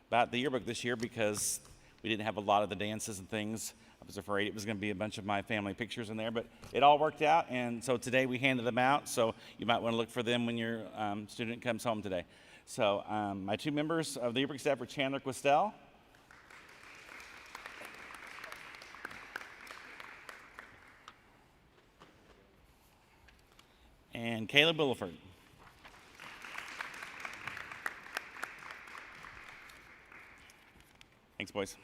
about the yearbook this year because we didn't have a lot of the dances and things. I was afraid it was going to be a bunch of my family pictures in there, but it all worked out, and so today we handed them out, so you might want to look for them when your student comes home today. So my 2 members of the yearbook staff were Chandler Questel and Caleb Williford. Thanks, boys.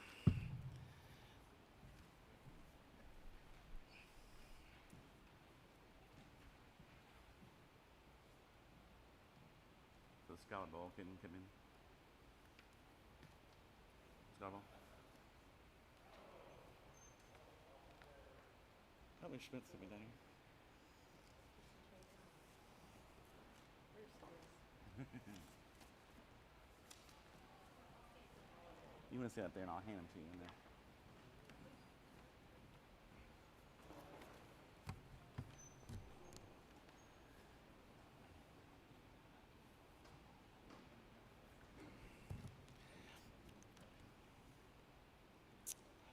So Scholar Bowl can come in. Scholar Bowl. Oh, Mr. Schmidt's coming down here. You want to sit up there and I'll hand them to you in there.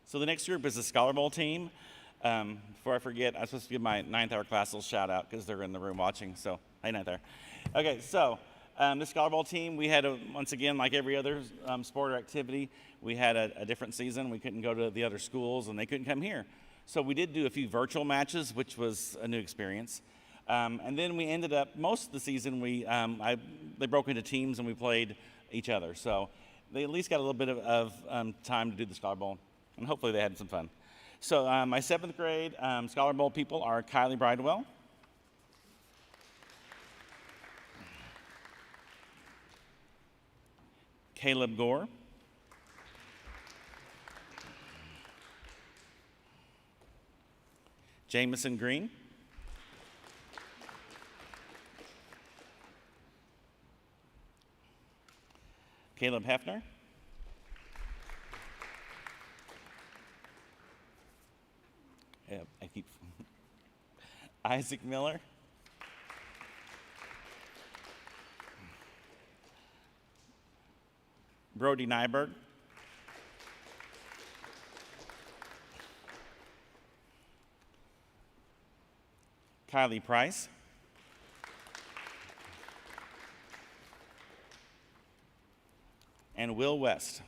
So the next group is the Scholar Bowl team. Before I forget, I'm supposed to give my 9th hour class a little shout out because they're in the room watching. So, hey, 9th hour. Okay, so the Scholar Bowl team, we had, once again, like every other sport or activity, we had a different season. We couldn't go to the other schools, and they couldn't come here. So we did do a few virtual matches, which was a new experience. And then we ended up, most of the season, they broke into teams, and we played each other. So they at least got a little bit of time to do the Scholar Bowl, and hopefully they had some fun. So my 7th grade Scholar Bowl people are Kylie Bridewell, Caleb Gore, Jamison Green, Caleb Hefner, Isaac Miller, Brody Nyberg, Kylie Price, and Will West.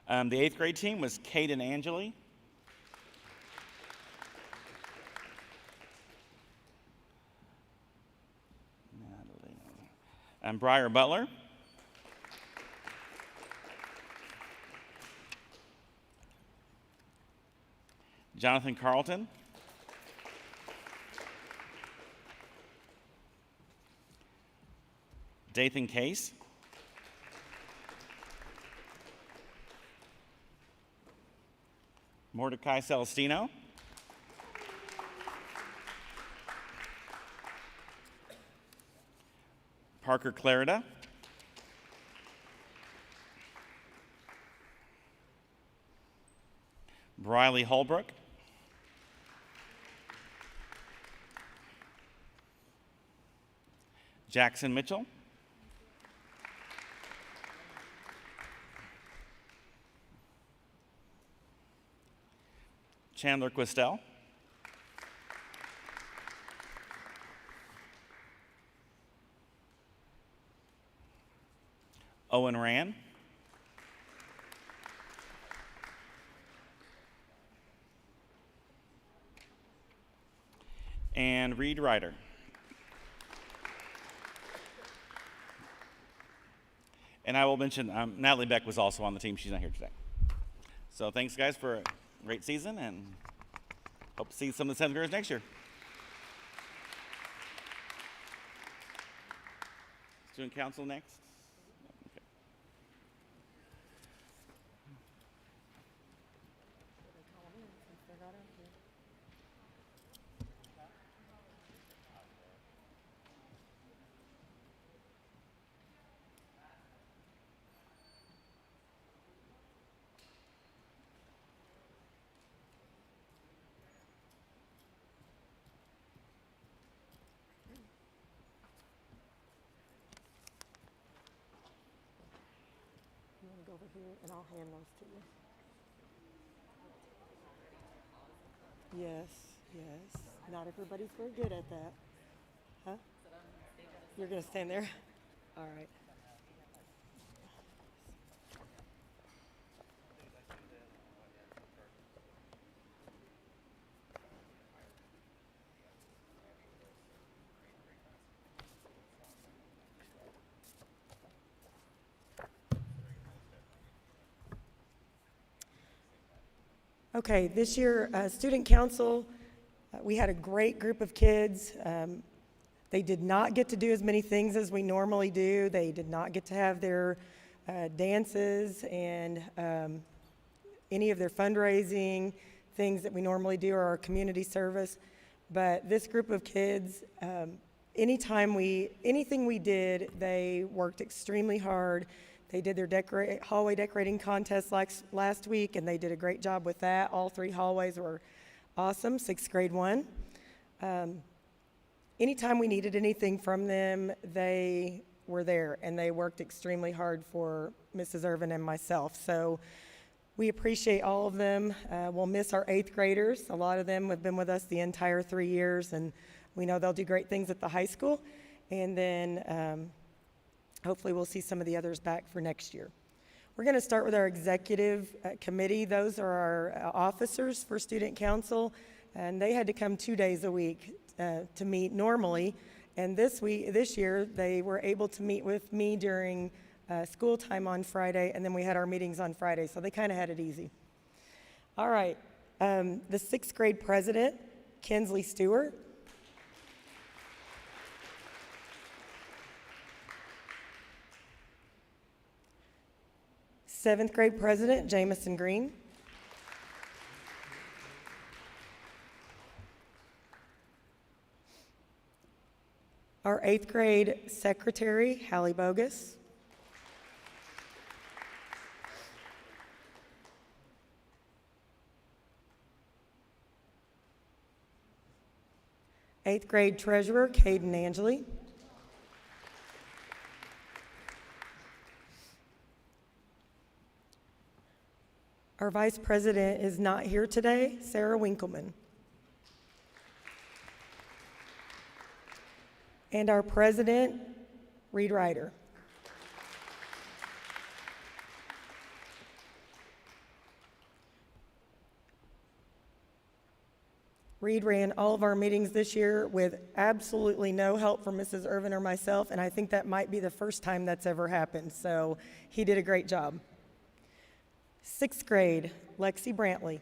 The 8th grade team was Kate and Angeli. And Briar Butler. Jonathan Carlton. Dathan Case. Mordecai Celestino. Parker Clarida. Briley Holbrook. Jackson Mitchell. Chandler Quistel. Owen Rand. And Reed Ryder. And I will mention Natalie Beck was also on the team. She's not here today. So thanks, guys, for a great season, and hope to see some of the 7th graders next year. Student council next. Okay. Go over here and I'll hand those to you. Yes, yes. Not everybody's very good at that. Huh? You're going to stand there? All right. Okay, this year, Student Council, we had a great group of kids. They did not get to do as many things as we normally do. They did not get to have their dances and any of their fundraising things that we normally do, or our community service. But this group of kids, anything we did, they worked extremely hard. They did their hallway decorating contest last week, and they did a great job with that. All 3 hallways were awesome. 6th grade won. Anytime we needed anything from them, they were there, and they worked extremely hard for Mrs. Irvin and myself. So we appreciate all of them. We'll miss our 8th graders. A lot of them have been with us the entire 3 years, and we know they'll do great things at the high school. And then hopefully we'll see some of the others back for next year. We're going to start with our executive committee. Those are our officers for Student Council, and they had to come 2 days a week to meet normally. And this year, they were able to meet with me during school time on Friday, and then we had our meetings on Friday, so they kind of had it easy. All right, the 6th grade president, Kinsley Stewart. 7th grade president, Jamison Green. Our 8th grade secretary, Hallie Bogus. Eighth grade treasurer, Caden Angeli. Our vice president is not here today, Sarah Winkleman. And our president, Reed Ryder. Reed ran all of our meetings this year with absolutely no help from Mrs. Irvin or myself, and I think that might be the first time that's ever happened, so he did a great job. 6th grade, Lexi Brantley.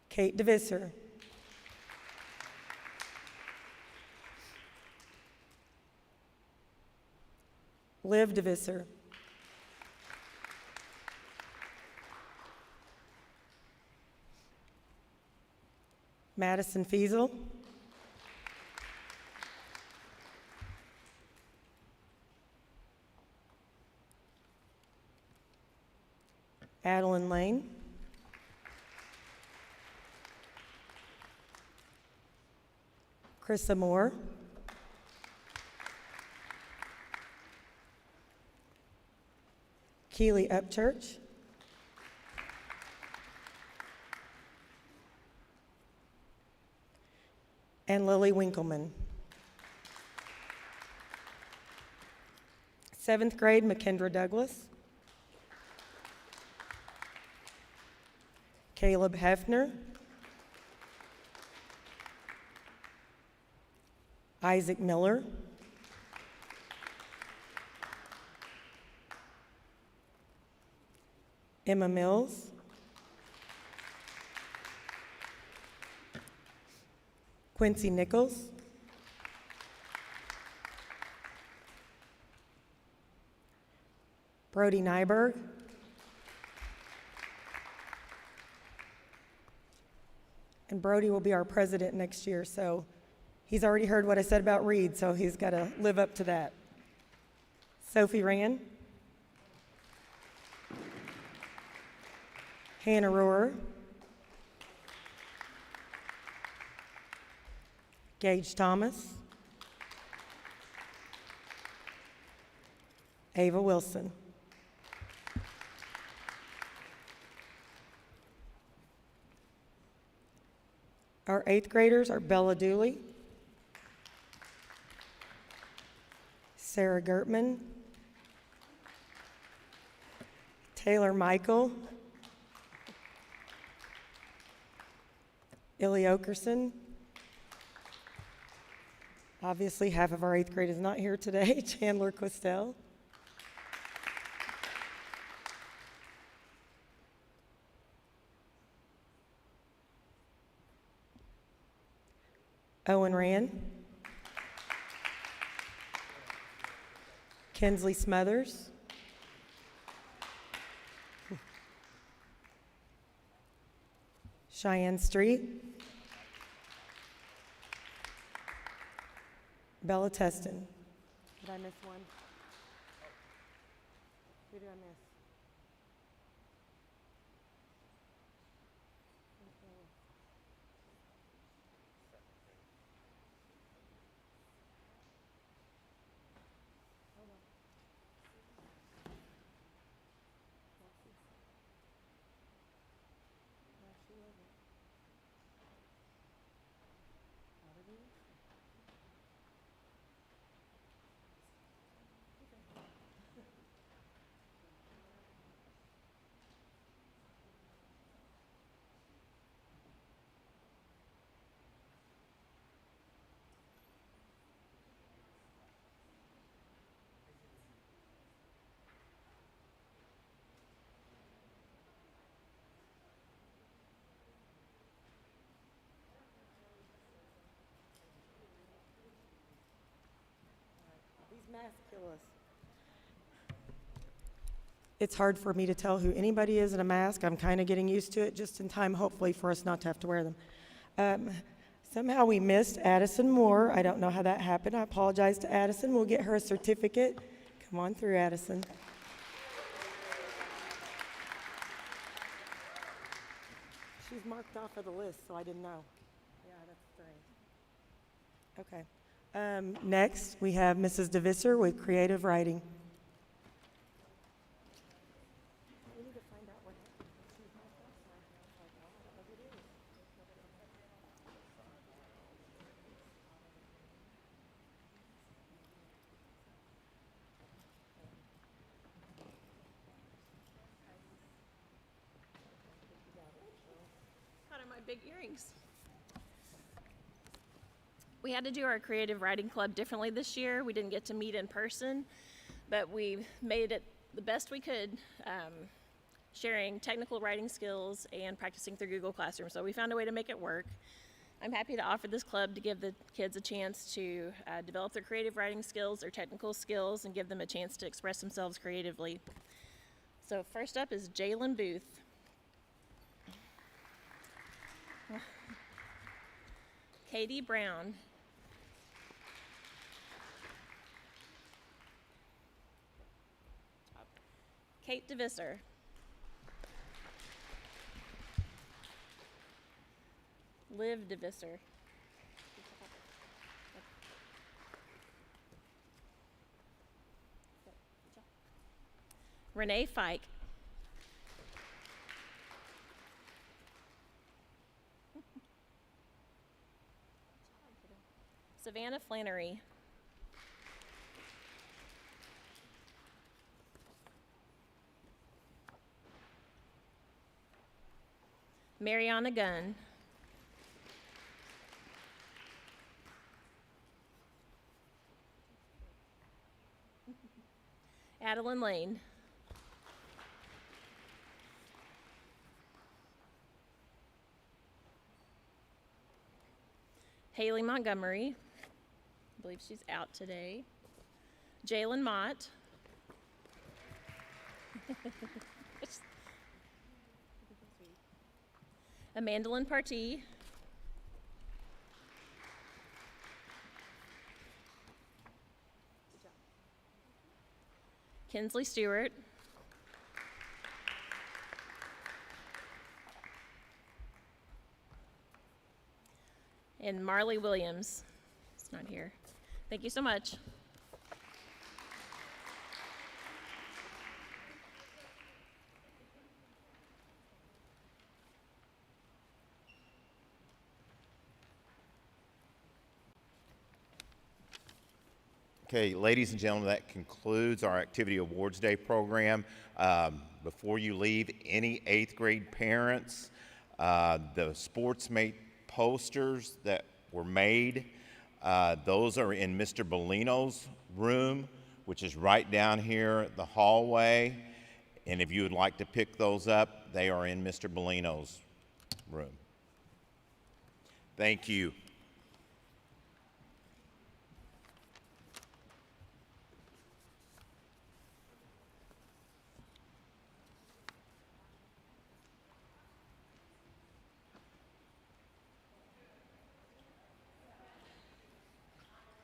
Kate DeVisser. Liv DeVisser. Madison Fiesel. Adeline Lane. Krista Moore. Keely Upchurch. And Lily Winkleman. 7th grade, McKendra Douglas. Caleb Hefner. Isaac Miller. Emma Mills. Quincy Nichols. Brody Nyberg. And Brody will be our president next year, so he's already heard what I said about Reed, so he's got to live up to that. Sophie Rand. Hannah Rohrer. Gage Thomas. Ava Wilson. Our 8th graders are Bella Dooley, Sarah Gertman, Taylor Michael, Illy Okerson. Obviously, half of our 8th grade is not here today. Chandler Quistel. Owen Rand. Kinsley Smothers. Cheyenne Street. Bella Teston. Did I miss one? Who did I miss? Masks kill us. It's hard for me to tell who anybody is in a mask. I'm kind of getting used to it, just in time, hopefully, for us not to have to wear them. Somehow we missed Addison Moore. I don't know how that happened. I apologize to Addison. We'll get her a certificate. Come on through, Addison. She's marked off of the list, so I didn't know. Yeah, that's strange. Okay. Next, we have Mrs. DeVisser with creative writing. big earrings. We had to do our creative writing club differently this year. We didn't get to meet in person, but we made it the best we could, sharing technical writing skills and practicing through Google Classroom. So we found a way to make it work. I'm happy to offer this club to give the kids a chance to develop their creative writing skills, their technical skills, and give them a chance to express themselves creatively. So first up is Jalen Booth. Katie Brown. Kate DeVisser. Liv DeVisser. Renee Fike. Savannah Flannery. Mariana Gunn. Adeline Lane. Haley Montgomery. I believe she's out today. Jalen Mott. Amandalyn Partee. Kinsley Stewart. And Marley Williams. It's not here. Thank you so much. Okay, ladies and gentlemen, that concludes our Activity Awards Day program. Before you leave, any 8th grade parents, the Sportsmate posters that were made, those are in Mr. Bellino's room, which is right down here the hallway. And if you would like to pick those up, they are in Mr. Bellino's room. Thank you.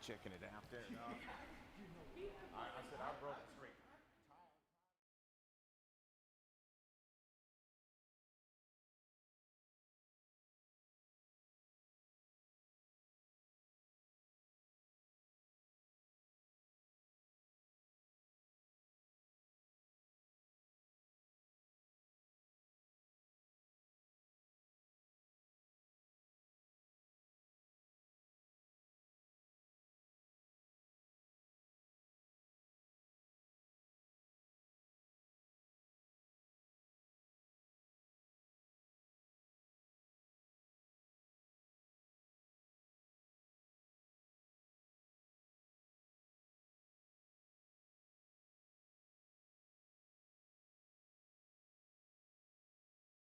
Checking it out there. No. I said I broke